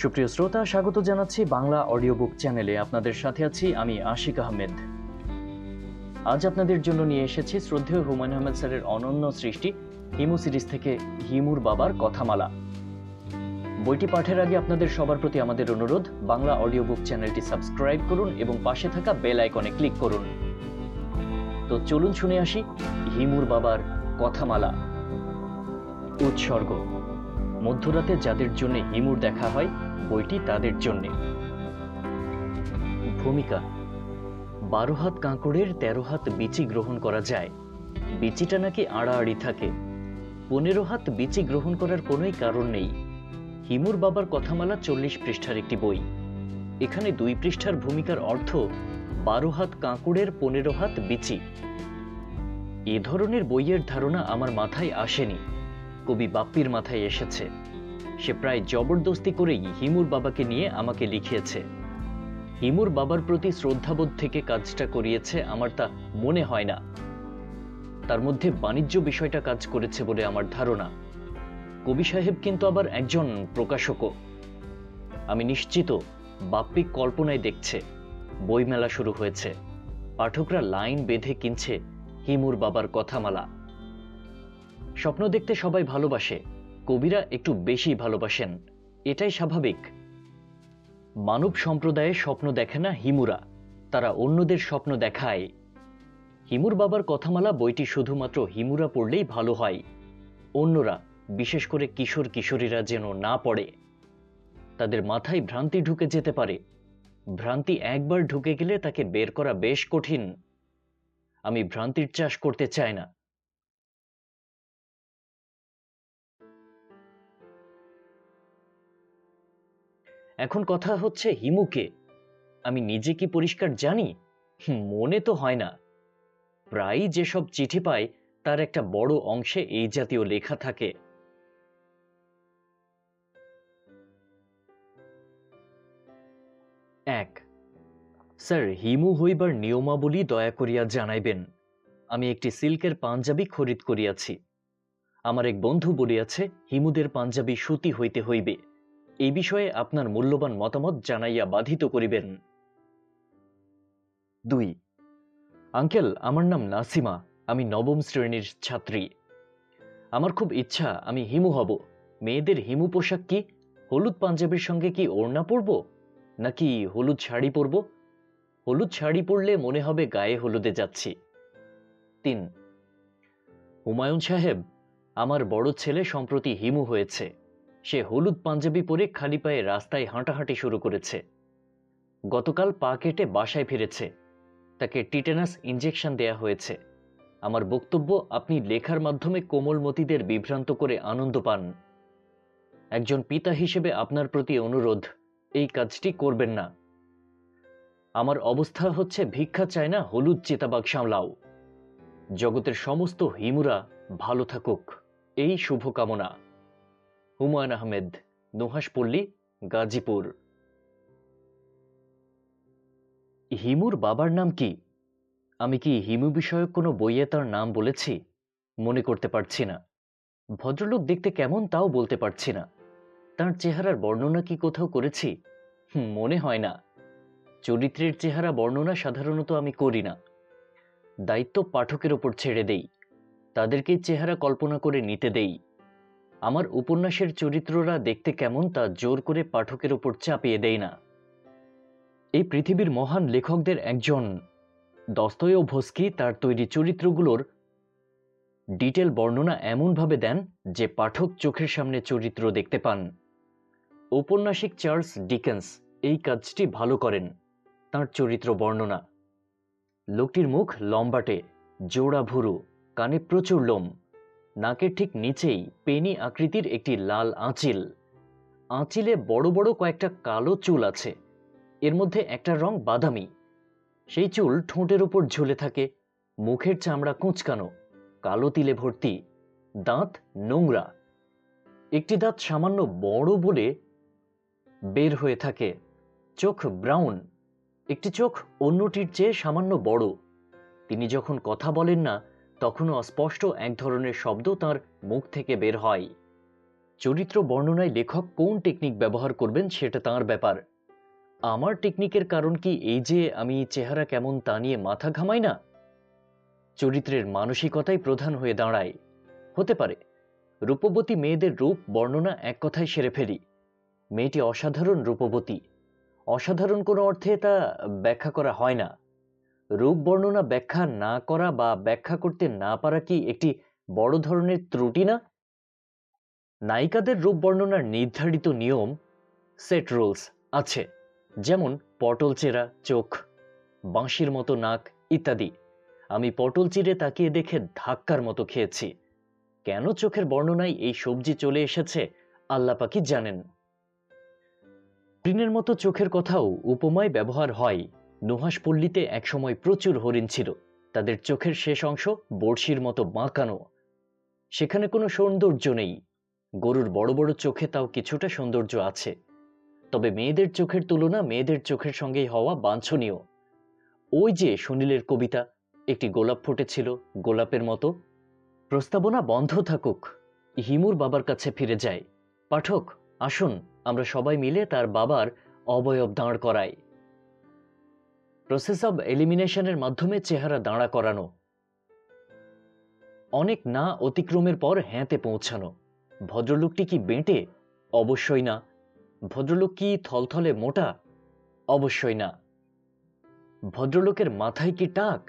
সুপ্রিয় শ্রোতা, স্বাগত জানাচ্ছি বাংলা অডিও বুক চ্যানেলে। আপনাদের সাথে আছি আমি আশিক আহমেদ। আজ আপনাদের জন্য নিয়ে এসেছি শ্রদ্ধেয় হুমায়ুন আহমেদ স্যারের অনন্য সৃষ্টি হিমু সিরিজ থেকে হিমুর বাবার কথামালা। বইটি পাঠের আগে আপনাদের সবার প্রতি আমাদের অনুরোধ, বাংলা অডিও বুক চ্যানেলটি সাবস্ক্রাইব করুন এবং পাশে থাকা বেল আইকনে ক্লিক করুন। তো চলুন শুনে আসি হিমুর বাবার কথামালা। উৎসর্গ। মধ্যরাতে যাদের জন্য হিমুর দেখা হয়, বইটি তাদের জন্যে। ভূমিকা। 12 হাত কাঁকড়ের 13 হাত বিচি গ্রহণ করা যায়। বিচিটা নাকি আড়াআড়ি থাকে। 15 হাত বিচি গ্রহণ করার কোনোই কারণ নেই। হিমুর বাবার কথামালা 40 পৃষ্ঠার একটি বই। এখানে 2 পৃষ্ঠার ভূমিকার অর্থ 12 হাত কাঁকড়ের 15 হাত বিচি। এ ধরনের বইয়ের ধারণা আমার মাথায় আসেনি, কবি বাপ্পির মাথায় এসেছে। সে প্রায় জবরদস্তি করেই হিমুর বাবাকে নিয়ে আমাকে লিখিয়েছে। হিমুর বাবার প্রতি শ্রদ্ধাবোধ থেকে কাজটা করিয়েছে আমার তা মনে হয় না। তার মধ্যে বাণিজ্য বিষয়টা কাজ করেছে বলে আমার ধারণা। কবি সাহেব কিন্তু আবার একজন প্রকাশকও। আমি নিশ্চিত বাপ্পি কল্পনায় দেখছে বইমেলা শুরু হয়েছে, পাঠকরা লাইন বেঁধে কিনছে হিমুর বাবার কথামালা। স্বপ্ন দেখতে সবাই ভালোবাসে, কবিরা একটু বেশি ভালোবাসেন, এটাই স্বাভাবিক। মানব সম্প্রদায়ে স্বপ্ন দেখে না হিমুরা, তারা অন্যদের স্বপ্ন দেখায়। হিমুর বাবার কথামালা বইটি শুধুমাত্র হিমুরা পড়লেই ভালো হয়, অন্যরা, বিশেষ করে কিশোর কিশোরীরা যেন না পড়ে। তাদের মাথায় ভ্রান্তি ঢুকে যেতে পারে। ভ্রান্তি একবার ঢুকে গেলে তাকে বের করা বেশ কঠিন। আমি ভ্রান্তির চাষ করতে চাই না। এখন কথা হচ্ছে হিমুকে আমি নিজে কি পরিষ্কার জানি? মনে তো হয় না। প্রায়ই যেসব চিঠি পাই তার একটা বড় অংশে এই জাতীয় লেখা থাকে। এক, স্যার, হিমু হইবার নিয়মাবলী দয়া করিয়া জানাইবেন। আমি একটি সিল্কের পাঞ্জাবি খরিদ করিয়াছি। আমার এক বন্ধু বলিয়াছে হিমুদের পাঞ্জাবি সুতি হইতে হইবে। এই বিষয়ে আপনার মূল্যবান মতামত জানাইয়া বাধিত করিবেন। 2, আঙ্কেল, আমার নাম নাসিমা, আমি 9ম শ্রেণীর ছাত্রী। আমার খুব ইচ্ছা আমি হিমু হব। মেয়েদের হিমু পোশাক কি? হলুদ পাঞ্জাবির সঙ্গে কি ওড়না পরব, নাকি হলুদ শাড়ি পরব? হলুদ শাড়ি পরলে মনে হবে গায়ে হলুদে যাচ্ছি। 3, হুমায়ুন সাহেব, আমার বড় ছেলে সম্প্রতি হিমু হয়েছে। সে হলুদ পাঞ্জাবি পরে খালি পায়ে রাস্তায় হাঁটাহাঁটি শুরু করেছে। গতকাল পা কেটে বাসায় ফিরেছে। তাকে টিটেনাস ইনজেকশন দেয়া হয়েছে। আমার বক্তব্য, আপনি লেখার মাধ্যমে কোমলমতিদের বিভ্রান্ত করে আনন্দ পান। একজন পিতা হিসেবে আপনার প্রতি অনুরোধ, এই কাজটি করবেন না। আমার অবস্থা হচ্ছে ভিক্ষা চায় না, হলুদ চিতাবাঘ সামলাও। জগতের সমস্ত হিমুরা ভালো থাকুক, এই শুভকামনা। হুমায়ুন আহমেদ, নুহাশপল্লী, গাজীপুর। হিমুর বাবার নাম কি? আমি কি হিমু বিষয়ক কোনো বইয়ে তার নাম বলেছি? মনে করতে পারছি না। ভদ্রলোক দেখতে কেমন তাও বলতে পারছি না। তার চেহারার বর্ণনা কি কোথাও করেছি? মনে হয় না। চরিত্রের চেহারা বর্ণনা সাধারণত আমি করি না। দায়িত্ব পাঠকের ওপর ছেড়ে দেই, তাদেরকে চেহারা কল্পনা করে নিতে দেই। আমার উপন্যাসের চরিত্ররা দেখতে কেমন তা জোর করে পাঠকের ওপর চাপিয়ে দেই না। এই পৃথিবীর মহান লেখকদের একজন দস্তয়েভস্কি তার তৈরি চরিত্রগুলোর ডিটেল বর্ণনা এমনভাবে দেন যে পাঠক চোখের সামনে চরিত্র দেখতে পান। ঔপন্যাসিক চার্লস ডিকেন্স এই কাজটি ভালো করেন, তাঁর চরিত্র বর্ণনা। লোকটির মুখ লম্বাটে, জোড়া ভুরু, কানে প্রচুর লোম, নাকের ঠিক নিচেই পেনি আকৃতির একটি লাল আঁচিল। আঁচিলে বড় বড় কয়েকটা কালো চুল আছে, এর মধ্যে একটা রং বাদামি। সেই চুল ঠোঁটের উপর ঝুলে থাকে। মুখের চামড়া কুঁচকানো, কালো তিলে ভর্তি, দাঁত নোংরা। একটি দাঁত সামান্য বড় বলে বের হয়ে থাকে। চোখ ব্রাউন, একটি চোখ অন্যটির চেয়ে সামান্য বড়। তিনি যখন কথা বলেন না তখনও অস্পষ্ট এক ধরনের শব্দ তার মুখ থেকে বের হয়। চরিত্র বর্ণনায় লেখক কোন টেকনিক ব্যবহার করবেন সেটা তাঁর ব্যাপার। আমার টেকনিকের কারণ কি এই যে আমি চেহারা কেমন তা নিয়ে মাথা ঘামাই না? চরিত্রের মানসিকতাই প্রধান হয়ে দাঁড়ায়। হতে পারে রূপবতী মেয়েদের রূপ বর্ণনা এক কথায় সেরে ফেলি, মেয়েটি অসাধারণ রূপবতী, অসাধারণ কোনো অর্থে তা ব্যাখ্যা করা হয় না। রূপ বর্ণনা ব্যাখ্যা না করা বা ব্যাখ্যা করতে না পারা কি একটি বড় ধরনের ত্রুটি না? নায়িকাদের রূপ বর্ণনার নির্ধারিত নিয়ম, সেট রুলস আছে, যেমন পটল চেরা চোখ, বাঁশির মতো নাক ইত্যাদি। আমি পটল চিরে তাকিয়ে দেখে ধাক্কার মতো খেয়েছি। কেন চোখের বর্ণনায় এই সবজি চলে এসেছে আল্লাহ পাকি জানেন। হরিণের মতো চোখের কথাও উপমায় ব্যবহার হয়। নুহাসপল্লীতে একসময় প্রচুর হরিণ ছিল, তাদের চোখের শেষ অংশ বড়শির মতো বাঁকানো। সেখানে কোনো সৌন্দর্য নেই। গরুর বড় বড় চোখে তাও কিছুটা সৌন্দর্য আছে, তবে মেয়েদের চোখের তুলনা মেয়েদের চোখের সঙ্গেই হওয়া বাঞ্ছনীয়। ওই যে সুনীলের কবিতা, একটি গোলাপ ফুটেছিল গোলাপের মতো। প্রস্তাবনা বন্ধ থাকুক, হিমুর বাবার কাছে ফিরে যায়। পাঠক আসুন, আমরা সবাই মিলে তার বাবার অবয়ব দাঁড় করাই। প্রসেস অব এলিমিনেশনের মাধ্যমে চেহারা দাঁড়া করানো, অনেক না অতিক্রমের পর হ্যাঁতে পৌঁছানো। ভদ্রলোকটি কি বেঁটে? অবশ্যই না। ভদ্রলোক কি থলথলে মোটা? অবশ্যই না। ভদ্রলোকের মাথায় কি টাক?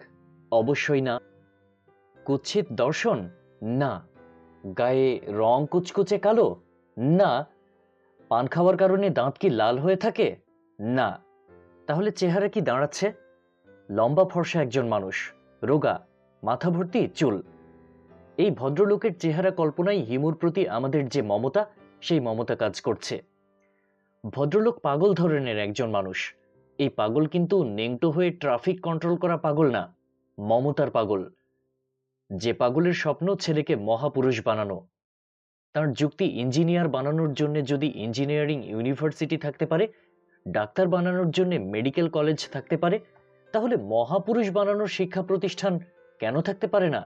অবশ্যই না। কুৎসিত দর্শন? না। গায়ে রং কুচকুচে কালো? না। পান খাওয়ার কারণে দাঁত কি লাল হয়ে থাকে? না। তাহলে চেহারা কি দাঁড়াচ্ছে? লম্বা ফর্সা একজন মানুষ, রোগা, মাথা ভর্তি চুল। এই ভদ্রলোকের চেহারা কল্পনায় হিমুর প্রতি আমাদের যে মমতা, সেই মমতা কাজ করছে। ভদ্রলোক পাগল ধরনের একজন মানুষ। এই পাগল কিন্তু নেংটো হয়ে ট্রাফিক কন্ট্রোল করা পাগল না, মমতার পাগল। যে পাগলের স্বপ্ন ছেলেকে মহাপুরুষ বানানো। তার যুক্তি, ইঞ্জিনিয়ার বানানোর জন্য যদি ইঞ্জিনিয়ারিং ইউনিভার্সিটি থাকতে পারে, ডাক্তার বানানোর জন্য মেডিকেল কলেজ থাকতে পারে, তাহলে মহাপুরুষ বানানোর শিক্ষা প্রতিষ্ঠান কেন থাকতে পারে না?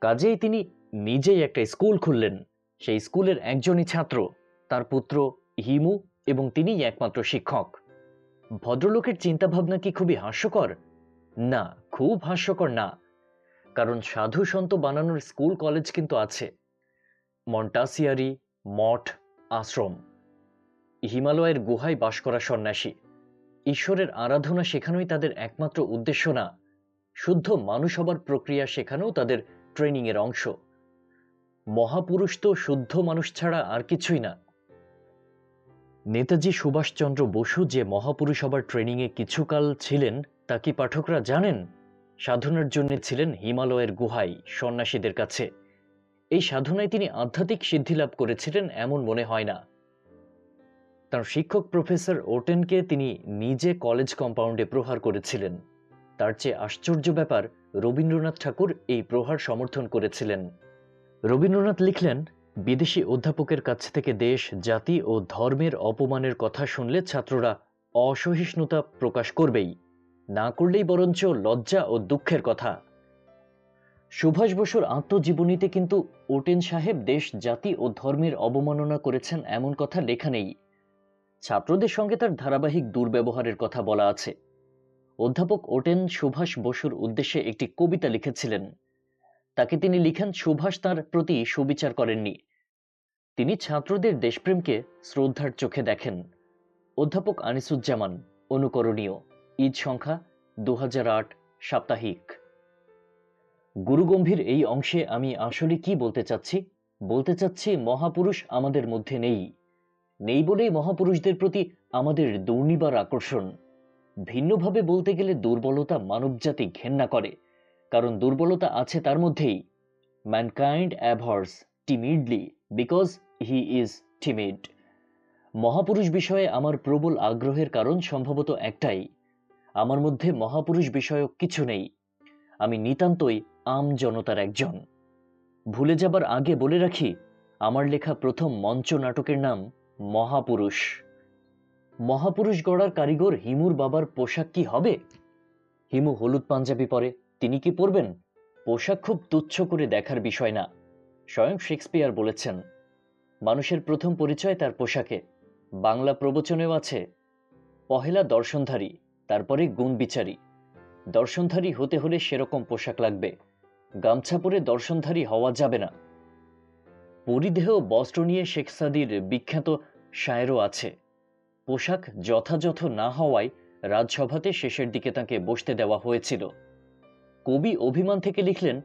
কাজেই তিনি নিজেই একটা স্কুল খুললেন। সেই স্কুলের একজনই ছাত্র, তার পুত্র হিমু, এবং তিনিই একমাত্র শিক্ষক। ভদ্রলোকের চিন্তাভাবনা কি খুবই হাস্যকর? না, খুব হাস্যকর না। কারণ সাধু সন্ত বানানোর স্কুল কলেজ কিন্তু আছে, মন্টাসিয়ারি, মঠ, আশ্রম। হিমালয়ের গুহায় বাস করা সন্ন্যাসী, ঈশ্বরের আরাধনা শেখানোই তাদের একমাত্র উদ্দেশ্য না, শুদ্ধ মানুষ হবার প্রক্রিয়া শেখানোও তাদের ট্রেনিং এর অংশ। মহাপুরুষ তো শুদ্ধ মানুষ ছাড়া আর কিছুই না। নেতাজি সুভাষচন্দ্র বসু যে মহাপুরুষ হবার ট্রেনিংয়ে কিছুকাল ছিলেন তা কি পাঠকরা জানেন? সাধনার জন্য ছিলেন হিমালয়ের গুহায় সন্ন্যাসীদের কাছে। এই সাধনায় তিনি আধ্যাত্মিক সিদ্ধি লাভ করেছিলেন এমন মনে হয় না। তার শিক্ষক প্রফেসর ওটেনকে তিনি নিজে কলেজ কম্পাউন্ডে প্রহার করেছিলেন। তার চেয়ে আশ্চর্য ব্যাপার, রবীন্দ্রনাথ ঠাকুর এই প্রহার সমর্থন করেছিলেন। রবীন্দ্রনাথ লিখলেন, বিদেশি অধ্যাপকের কাছ থেকে দেশ, জাতি ও ধর্মের অপমানের কথা শুনলে ছাত্ররা অসহিষ্ণুতা প্রকাশ করবেই, না করলেই বরঞ্চ লজ্জা ও দুঃখের কথা। সুভাষ বসুর আত্মজীবনীতে কিন্তু ওটেন সাহেব দেশ, জাতি ও ধর্মের অবমাননা করেছেন এমন কথা লেখা নেই। ছাত্রদের সঙ্গে তার ধারাবাহিক দুর্ব্যবহারের কথা বলা আছে। অধ্যাপক ওটেন সুভাষ বসুর উদ্দেশ্যে একটি কবিতা লিখেছিলেন। তাকে তিনি লিখেন, সুভাষ তার প্রতি সুবিচার করেননি, তিনি ছাত্রদের দেশপ্রেমকে শ্রদ্ধার চোখে দেখেন। অধ্যাপক আনিসুজ্জামান, অনুকরণীয়, ঈদ সংখ্যা 2008, সাপ্তাহিক। গুরুগম্ভীর এই অংশে আমি আসলে কি বলতে চাচ্ছি? বলতে চাচ্ছি মহাপুরুষ আমাদের মধ্যে নেই। নেই বলেই মহাপুরুষদের প্রতি আমাদের দুর্নিবার আকর্ষণ। ভিন্নভাবে বলতে গেলে দুর্বলতা মানবজাতি ঘেন্না করে, কারণ দুর্বলতা আছে তার মধ্যেই। Mankind abhors timidly because he is timid. মহাপুরুষ বিষয়ে আমার প্রবল আগ্রহের কারণ সম্ভবত একটাই, আমার মধ্যে মহাপুরুষ বিষয়ক কিছু নেই। আমি নিতান্তই আম জনতার একজন। ভুলে যাবার আগে বলে রাখি, আমার লেখা প্রথম মঞ্চ নাটকের নাম মহাপুরুষ। মহাপুরুষ গড়ার কারিগর হিমুর বাবার পোশাক কি হবে? হিমু হলুদ পাঞ্জাবি পরে, তিনি কি পরবেন? পোশাক খুব তুচ্ছ করে দেখার বিষয় না। স্বয়ং শেক্সপিয়ার বলেছেন, মানুষের প্রথম পরিচয় তার পোশাকে। বাংলা প্রবচনেও আছে, পহেলা দর্শনধারী, তারপরে গুণ বিচারী। দর্শনধারী হতে হলে সেরকম পোশাক লাগবে, গামছা পরে দর্শনধারী হওয়া যাবে না। পরিধেয় বস্ত্র নিয়ে শেখ সাদির বিখ্যাত শায়েরও আছে। পোশাক যথাযথ না হওয়ায় রাজসভাতে শেষের দিকে তাকে বসতে দেওয়া হয়েছিল। কবি অভিমান থেকে লিখলেন,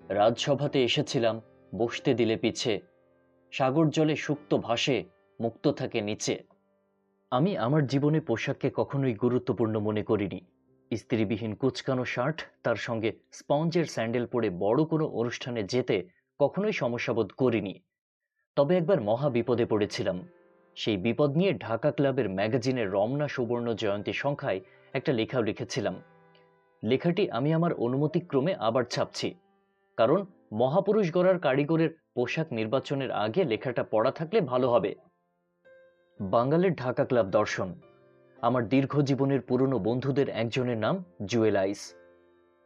রাজসভাতে এসেছিলাম, বসতে দিলে পিছে, সাগর জলে সুপ্ত ভাসে, মুক্ত থাকে নিচে। আমি আমার জীবনে পোশাককে কখনোই গুরুত্বপূর্ণ মনে করিনি। ইস্ত্রিবিহীন কুচকানো শার্ট, তার সঙ্গে স্পঞ্জের স্যান্ডেল পরে বড় কোনো অনুষ্ঠানে যেতে কখনোই সমস্যাবোধ করিনি। তবে একবার মহা বিপদে পড়েছিলাম। সেই বিপদ নিয়ে ঢাকা ক্লাবের ম্যাগাজিনের রমনা সুবর্ণ জয়ন্তী সংখ্যায় একটা লেখাও লিখেছিলাম। লেখাটি আমি আমার অনুমতিক্রমে আবার ছাপছি, কারণ মহাপুরুষ গড়ার কারিগরের পোশাক নির্বাচনের আগে লেখাটা পড়া থাকলে ভালো হবে। বাঙালির ঢাকা ক্লাব দর্শন। আমার দীর্ঘ জীবনের পুরনো বন্ধুদের একজনের নাম জুয়েল আইস।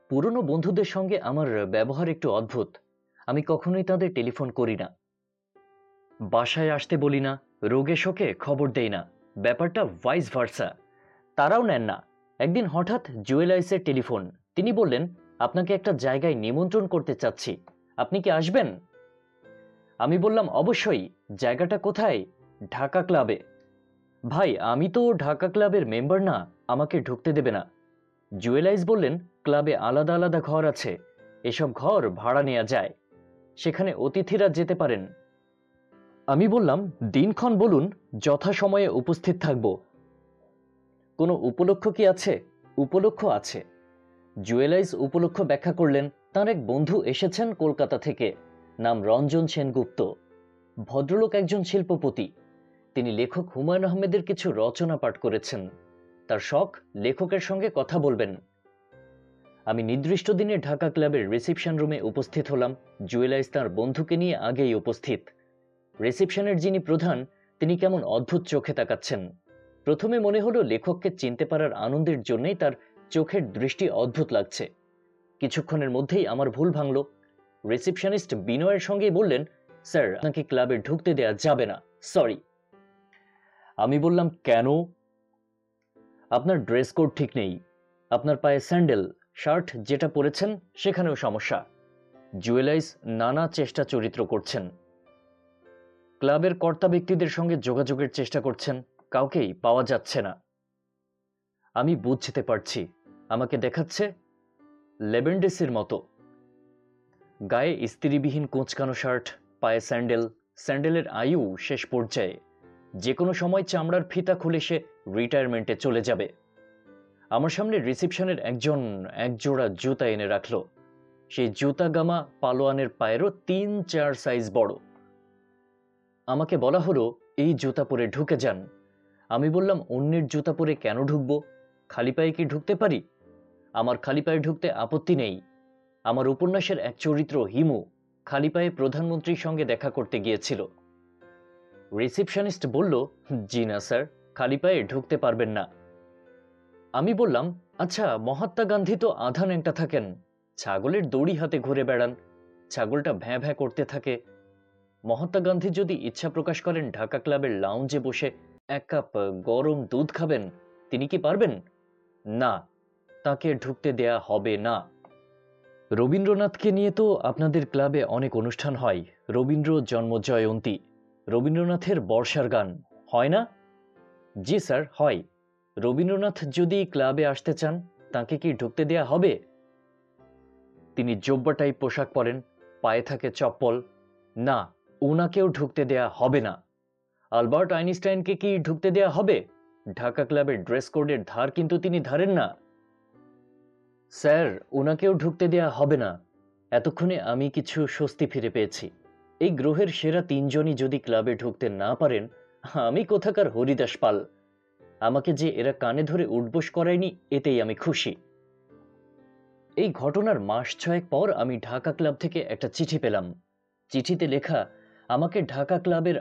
পুরনো বন্ধুদের সঙ্গে আমার ব্যবহার একটু অদ্ভুত। আমি কখনোই তাদের টেলিফোন করি না, বাসায় আসতে বলি না, রোগে শোকে খবর দেই না, ব্যাপারটা ভাইস ভার্সা। তারাও নেন না। একদিন হঠাৎ জুয়েল আইসের টেলিফোন। তিনি বললেন, আপনাকে একটা জায়গায় নিমন্ত্রণ করতে চাচ্ছি, আপনি কি আসবেন? আমি বললাম, অবশ্যই। জায়গাটা কোথায়? ঢাকা ক্লাবে। ভাই, আমি তো ঢাকা ক্লাবের মেম্বার না, আমাকে ঢুকতে দেবে না। জুয়েল আইস বললেন, ক্লাবে আলাদা আলাদা ঘর আছে, এসব ঘর ভাড়া নেওয়া যায়, সেখানে অতিথিরা যেতে পারেন। আমি বললাম, দিনক্ষণ বলুন, যথাসময়ে উপস্থিত থাকব। কোনো উপলক্ষ কি আছে? উপলক্ষ আছে। জুয়েল আইস উপলক্ষ ব্যাখ্যা করলেন। তাঁর এক বন্ধু এসেছেন কলকাতা থেকে, নাম রঞ্জন সেনগুপ্ত। ভদ্রলোক একজন শিল্পপতি। তিনি লেখক হুমায়ুন আহমেদের কিছু রচনা পাঠ করেছেন। তার শখ লেখকের সঙ্গে কথা বলবেন। আমি নির্দিষ্ট দিনে ঢাকা ক্লাবের রিসেপশন রুমে উপস্থিত হলাম। জুয়েল আইস তাঁর বন্ধুকে নিয়ে আগেই উপস্থিত। রিসেপশনের যিনি প্রধান, তিনি কেমন অদ্ভুত চোখে তাকাচ্ছেন। প্রথমে মনে হলো লেখককে চিনতে পারার আনন্দের জন্যই তার চোখের দৃষ্টি অদ্ভুত লাগছে। কিছুক্ষণের মধ্যেই আমার ভুল ভাঙল। রিসেপশনিস্ট বিনয়ের সঙ্গেই বললেন, স্যার, আপনাকে ক্লাবে ঢুকতে দেয়া যাবে না, সরি। আমি বললাম, কেন? আপনার ড্রেস কোড ঠিক নেই, আপনার পায়ে স্যান্ডেল, শার্ট যেটা পরেছেন সেখানেও সমস্যা। জুয়েল আইস নানা চেষ্টা চরিত্র করছেন। ক্লাবের কর্তা ব্যক্তিদের সঙ্গে যোগাযোগের চেষ্টা করছেন, কাউকেই পাওয়া যাচ্ছে না। আমি বুঝতে পারছি, আমাকে দেখাচ্ছে লেবেন্ডেসের মতো। গায়ে ইস্ত্রিবিহীন কোঁচকানো শার্ট, পায়ে স্যান্ডেল, স্যান্ডেলের আয়ু শেষ পর্যায়ে, যে কোনো সময় চামড়ার ফিতা খুলে সে রিটায়ারমেন্টে চলে যাবে। আমার সামনে রিসেপশনের একজন একজোড়া জুতা এনে রাখল। সেই জুতা গামা পালোয়ানের পায়েরও 3-4 সাইজ বড়। আমাকে বলা হলো, এই জুতা পরে ঢুকে যান। আমি বললাম, অন্যের জুতা পরে কেন ঢুকবো? খালি পায়ে কি ঢুকতে পারি? আমার খালি পায়ে ঢুকতে আপত্তি নেই। আমার উপন্যাসের এক চরিত্র হিমু খালি পায়ে প্রধানমন্ত্রীর সঙ্গে দেখা করতে গিয়েছিল। রিসেপশনিস্ট বলল, জি না স্যার, খালি পায়ে ঢুকতে পারবেন না। আমি বললাম, আচ্ছা, মহাত্মা গান্ধী তো আধা ন্যাংটা থাকেন, ছাগলের দড়ি হাতে ঘুরে বেড়ান, ছাগলটা ভ্যাঁ ভ্যাঁ করতে থাকে। মহাত্মা গান্ধী যদি ইচ্ছা প্রকাশ করেন ঢাকা ক্লাবের লাউঞ্জে বসে 1 কাপ গরম দুধ খাবেন, তিনি কি পারবেন? না, তাকে ঢুকতে দেয়া হবে না। রবীন্দ্রনাথকে নিয়ে তো আপনাদের ক্লাবে অনেক অনুষ্ঠান হয়, রবীন্দ্র জন্মজয়ন্তী, রবীন্দ্রনাথের বর্ষার গান হয় না? জি স্যার, হয়। রবীন্দ্রনাথ যদি ক্লাবে আসতে চান, তাকে কি ঢুকতে দেয়া হবে? তিনি জোব্বা টাইপ পোশাক পরেন, পায়ে থাকে চপ্পল। না, ওনাকেও ঢুকতে দেয়া হবে না। আলবার্ট আইনস্টাইনকে কি ঢুকতে দেয়া হবে? ঢাকা ক্লাবের ড্রেস কোডের ধার কিন্তু তিনি ধারেন না। স্যার, ওনাকেও ঢুকতে দেয়া হবে না। এতক্ষণে আমি কিছু স্বস্তি ফিরে পেয়েছি। এই গ্রহের সেরা 3 জনই যদি ক্লাবে ঢুকতে না পারেন, আমি কোথাকার হরিদাস পাল। আমাকে যে এরা কানে ধরে উঠবোস করায়নি, এতেই আমি খুশি। এই ঘটনার মাস 6 পর আমি ঢাকা ক্লাব থেকে একটা চিঠি পেলাম। চিঠিতে লেখা, আমাকে ঢাকা ক্লাবের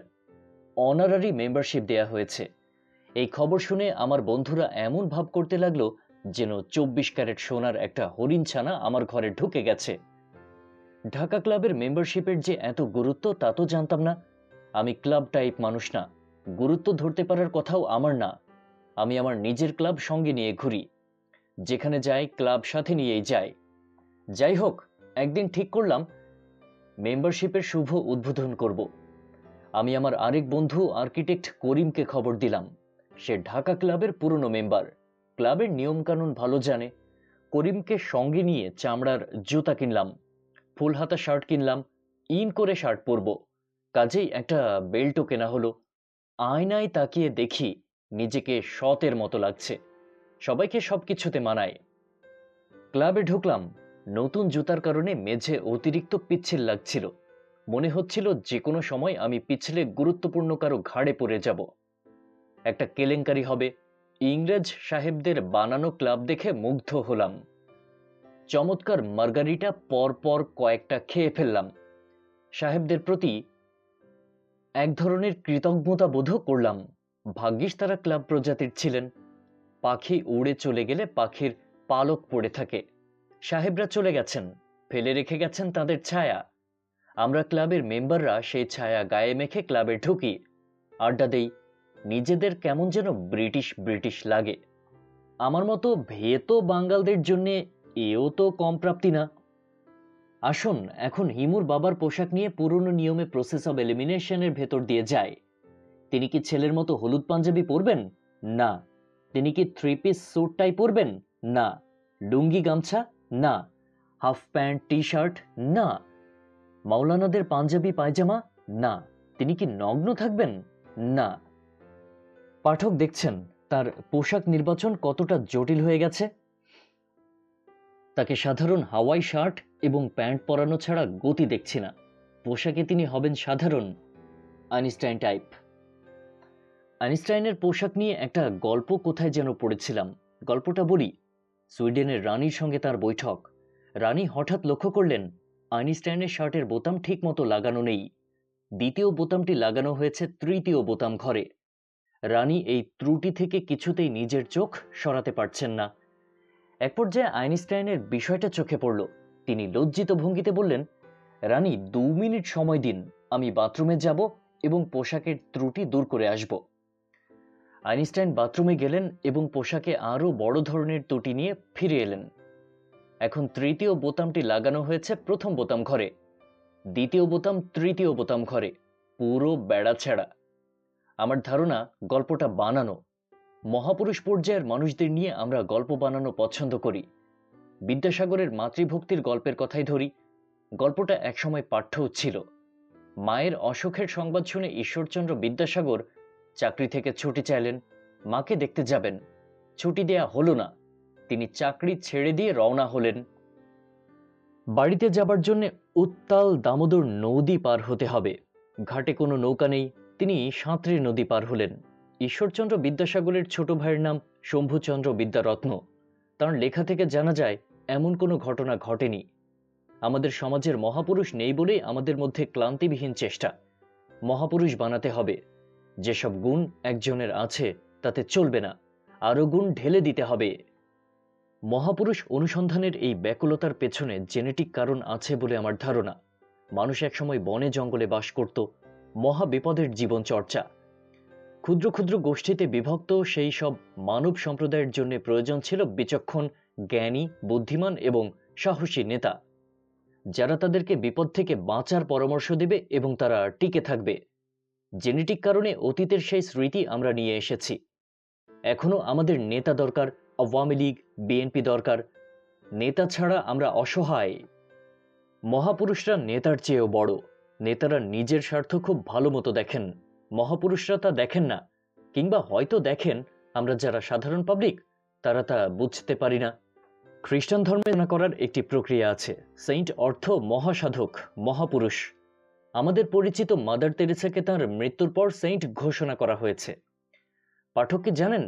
অনারারি মেম্বারশিপ দেয়া হয়েছে। এই খবর শুনে আমার বন্ধুরা এমন ভাব করতে লাগলো যেন 24 ক্যারেট সোনার একটা হরিণ ছানা আমার ঘরে ঢুকে গেছে। ঢাকা ক্লাবের মেম্বারশিপের যে এত গুরুত্ব তা তো জানতাম না। আমি ক্লাব টাইপ মানুষ না, গুরুত্ব ধরতে পারার কথাও আমার না। আমি আমার নিজের ক্লাব সঙ্গে নিয়ে ঘুরি, যেখানে যাই ক্লাব সাথে নিয়েই যাই। যাই হোক, একদিন ঠিক করলাম মেম্বারশিপের শুভ উদ্বোধন করব। আমি আমার আরেক বন্ধু আর্কিটেক্ট করিমকে খবর দিলাম। সে ঢাকা ক্লাবের পুরনো মেম্বার, ক্লাবের নিয়মকানুন ভালো জানে। করিমকে সঙ্গে নিয়ে চামড়ার জুতা কিনলাম, ফুল হাতা শার্ট কিনলাম, ইন করে শার্ট পরব। কাজেই একটা বেল্টও কেনা হলো। আয়নায় তাকিয়ে দেখি নিজেকে সতের মতো লাগছে, সবাইকে সবকিছুতে মানায়। ক্লাবে ঢুকলাম, নতুন জুতার কারণে মেঝে অতিরিক্ত পিচ্ছিল লাগছিল। মনে হচ্ছিল যে কোনো সময় আমি পিছলে গুরুত্বপূর্ণ কারো ঘাড়ে পড়ে যাব। একটা কেলেঙ্কারি হবে। ইংরেজ সাহেবদের বানানো ক্লাব দেখে মুগ্ধ হলাম। চমৎকার মার্গারিটা পরপর কয়েকটা খেয়ে ফেললাম। সাহেবদের প্রতি এক ধরনের কৃতজ্ঞতা বোধও করলাম। ভাগ্যিস তারা ক্লাব প্রজাতির ছিলেন। পাখি উড়ে চলে গেলে পাখির পালক পড়ে থাকে। সাহেবরা চলে গেছেন, ফেলে রেখে গেছেন তাদের ছায়া। আমরা ক্লাবের মেম্বাররা সেই ছায়া গায়ে মেখে ক্লাবে ঢুকি, আড্ডা দেই। নিজেদের কেমন যেন ব্রিটিশ ব্রিটিশ লাগে। আমার মতো ভেতো বাঙ্গালদের জন্যে এও তো কম প্রাপ্তি না। আসুন এখন হিমুর বাবার পোশাক নিয়ে পুরনো নিয়মে প্রসেস অব এলিমিনেশনের ভেতর দিয়ে যায়। তিনি কি ছেলের মতো হলুদ পাঞ্জাবি পরবেন? না। তিনি কি 3 পিস স্যুট টাই পরবেন? না। লুঙ্গি গামছা? না। Half pant T shirt? না। মাওলানাদের পাঞ্জাবি পায়জামা? না। তিনি কি নগ্ন থাকবেন? না। পাঠক দেখছেন তার পোশাক নির্বাচন কতটা জটিল হয়ে গেছে। তাকে সাধারণ হাওয়াই শার্ট এবং প্যান্ট পরানো ছাড়া গতি দেখছি না। পোশাকে তিনি হবেন সাধারণ আইনস্টাইন টাইপ। আইনস্টাইনের পোশাক নিয়ে একটা গল্প কোথায় যেন পড়েছিলাম। গল্পটা বলি। সুইডেনের রানীর সঙ্গে তার বৈঠক। রানী হঠাৎ লক্ষ্য করলেন আইনস্টাইনের শার্টের বোতাম ঠিক মতো লাগানো নেই। দ্বিতীয় বোতামটি লাগানো হয়েছে তৃতীয় বোতাম ঘরে। রানী এই ত্রুটি থেকে কিছুতেই নিজের চোখ সরাতে পারছেন না। এক পর্যায়ে আইনস্টাইনের বিষয়টা চোখে পড়ল। তিনি লজ্জিত ভঙ্গিতে বললেন, রানী 2 মিনিট সময় দিন, আমি বাথরুমে যাব এবং পোশাকের ত্রুটি দূর করে আসব। আইনস্টাইন বাথরুমে গেলেন এবং পোশাকে আরও বড় ধরনের ত্রুটি নিয়ে ফিরে এলেন। এখন তৃতীয় বোতামটি লাগানো হয়েছে প্রথম বোতাম ঘরে, দ্বিতীয় বোতাম তৃতীয় বোতাম ঘরে, পুরো বেড়াছেড়া। আমার ধারণা গল্পটা বানানো। মহাপুরুষ পর্যায়ের মানুষদের নিয়ে আমরা গল্প বানানো পছন্দ করি। বিদ্যাসাগরের মাতৃভক্তির গল্পের কথাই ধরি। গল্পটা একসময় পাঠ্যও ছিল। মায়ের অসুখের সংবাদ শুনে ঈশ্বরচন্দ্র বিদ্যাসাগর চাকরি থেকে ছুটি চাইলেন, মাকে দেখতে যাবেন। ছুটি দেয়া হলো না। তিনি চাকরি ছেড়ে দিয়ে রওনা হলেন। বাড়িতে যাবার জন্য উত্তাল দামোদর নদী পার হতে হবে। ঘাটে কোনো নৌকা নেই। তিনি সাঁতরে নদী পার হলেন। ঈশ্বরচন্দ্র বিদ্যাসাগরের ছোট ভাইয়ের নাম শম্ভুচন্দ্র বিদ্যারত্ন। তার লেখা থেকে জানা যায় এমন কোনো ঘটনা ঘটেনি। আমাদের সমাজের মহাপুরুষ নেই বলেই আমাদের মধ্যে ক্লান্তিবিহীন চেষ্টা। মহাপুরুষ বানাতে হবে। যেসব গুণ একজনের আছে তাতে চলবে না, আরও গুণ ঢেলে দিতে হবে। মহাপুরুষ অনুসন্ধানের এই ব্যাকুলতার পেছনে জেনেটিক কারণ আছে বলে আমার ধারণা। মানুষ একসময় বনে জঙ্গলে বাস করত, মহা বিপদের জীবন চর্চা। ক্ষুদ্র ক্ষুদ্র গোষ্ঠীতে বিভক্ত সেই সব মানব সম্প্রদায়ের জন্য প্রয়োজন ছিল বিচক্ষণ, জ্ঞানী, বুদ্ধিমান এবং সাহসী নেতা, যারা তাদেরকে বিপদ থেকে বাঁচার পরামর্শ দেবে এবং তারা টিকে থাকবে। জেনেটিক কারণে অতীতের সেই স্মৃতি আমরা নিয়ে এসেছি। এখনো আমাদের নেতা দরকার। আওয়ামী লীগ, বিএনপি দরকার। নেতা ছাড়া আমরা অসহায়। মহাপুরুষরা নেতার চেয়েও বড়। নেতারা নিজের স্বার্থ খুব ভালো মতো দেখেন, মহাপুরুষরা তা দেখেন না, কিংবা হয়তো দেখেন, আমরা যারা সাধারণ পাবলিক তারা তা বুঝতে পারি না। খ্রিস্টান ধর্মে না করার একটি প্রক্রিয়া আছে। সেইন্ট অর্থ মহাসাধক, মহাপুরুষ। আমাদের পরিচিত মাদার তেরেসাকে তাঁর মৃত্যুর পর সেইন্ট ঘোষণা করা হয়েছে। পাঠক কি জানেন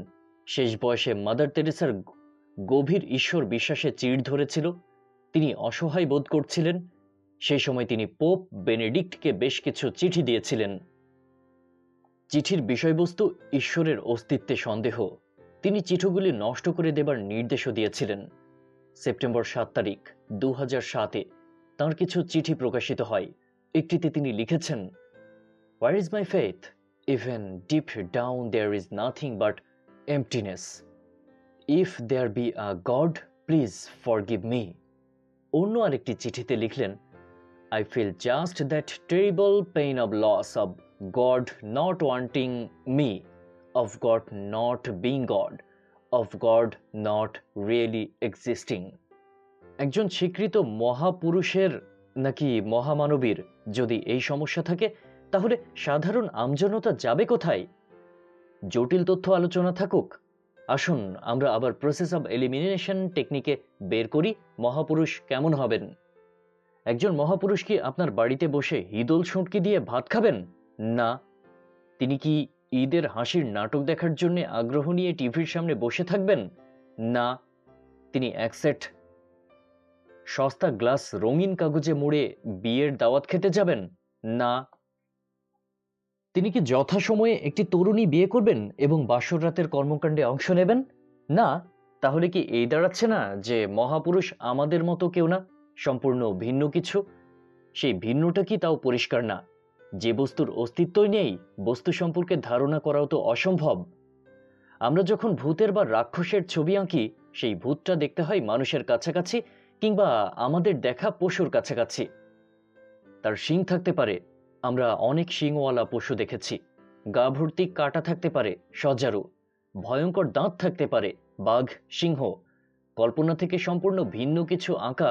শেষ বয়সে মাদার তেরেসার গভীর ঈশ্বর বিশ্বাসে চিড় ধরেছিল? তিনি অসহায় বোধ করছিলেন। সেই সময় তিনি পোপ বেনেডিক্টকে বেশ কিছু চিঠি দিয়েছিলেন। চিঠির বিষয়বস্তু ঈশ্বরের অস্তিত্বে সন্দেহ। তিনি চিঠিগুলি নষ্ট করে দেবার নির্দেশও দিয়েছিলেন। সেপ্টেম্বর 7 তারিখ 2007-এ তাঁর কিছু চিঠি প্রকাশিত হয়। একটিতে তিনি লিখেছেন, Where is my faith? Even deep down there is nothing but emptiness. If there be a God, please forgive me. অন্য আরেকটি চিঠিতে লিখলেন, I feel just that terrible pain of loss of God not wanting me, of God not being God, of God not really existing. একজন স্বীকৃত মহাপুরুষের নাকি মহামানবীর যদি এই সমস্যা থাকে, তাহলে সাধারণ আমজনতা যাবে কোথায়? জটিল তথ্য আলোচনা থাকুক, আসুন আমরা আবার প্রসেস অব এলিমিনেশন টেকনিকে বের করি মহাপুরুষ কেমন হবেন। একজন মহাপুরুষ কি আপনার বাড়িতে বসে হিদল শুঁটকি দিয়ে ভাত খাবেন? না। তিনি কি ঈদের হাসির নাটক দেখার জন্য আগ্রহ নিয়ে টিভির সামনে বসে থাকবেন? না। তিনি এক সেট সস্তা গ্লাস রঙিন কাগজে মুড়ে বিয়ের দাওয়াত খেতে যাবেন? না। তিনি কি যথাসময়ে একটি তরুণী বিয়ে করবেন এবং বাসর রাতের কর্মকাণ্ডে অংশ নেবেন? না। তাহলে কি এই দাঁড়াচ্ছে না যে মহাপুরুষ আমাদের মতো কেউ না, সম্পূর্ণ ভিন্ন কিছু? সেই ভিন্নটা কি তাও পরিষ্কার না। যে বস্তুর অস্তিত্বই নেই, বস্তু সম্পর্কে ধারণা করাও তো অসম্ভব। আমরা যখন ভূতের বা রাক্ষসের ছবি আঁকি, সেই ভূতটা দেখতে হয় মানুষের কাছাকাছি কিংবা আমাদের দেখা পশুর কাছাকাছি। তার শিং থাকতে পারে, আমরা অনেক শিংওয়ালা পশু দেখেছি। গা ভর্তি কাটা থাকতে পারে, সজারু। ভয়ঙ্কর দাঁত থাকতে পারে, বাঘ, সিংহ। কল্পনা থেকে সম্পূর্ণ ভিন্ন কিছু আঁকা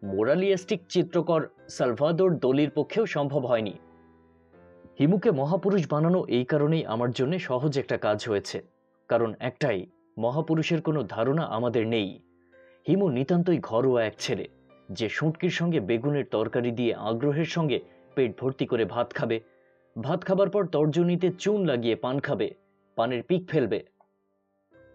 মোরালিয়াস্টিক চিত্রকর সালভাদোর দলির পক্ষেও সম্ভব হয়নি। হিমুকে মহাপুরুষ বানানো এই কারণেই আমার জন্য সহজ একটা কাজ হয়েছে, কারণ একটাই, মহাপুরুষের কোনো ধারণা আমাদের নেই। হিমু নিতান্তই ঘরোয়া এক ছেলে, যে শুঁটকির সঙ্গে বেগুনের তরকারি দিয়ে আগ্রহের সঙ্গে পেট ভর্তি করে ভাত খাবে, ভাত খাবার পর তর্জনীতে চুন লাগিয়ে পান খাবে, পানের পিক ফেলবে।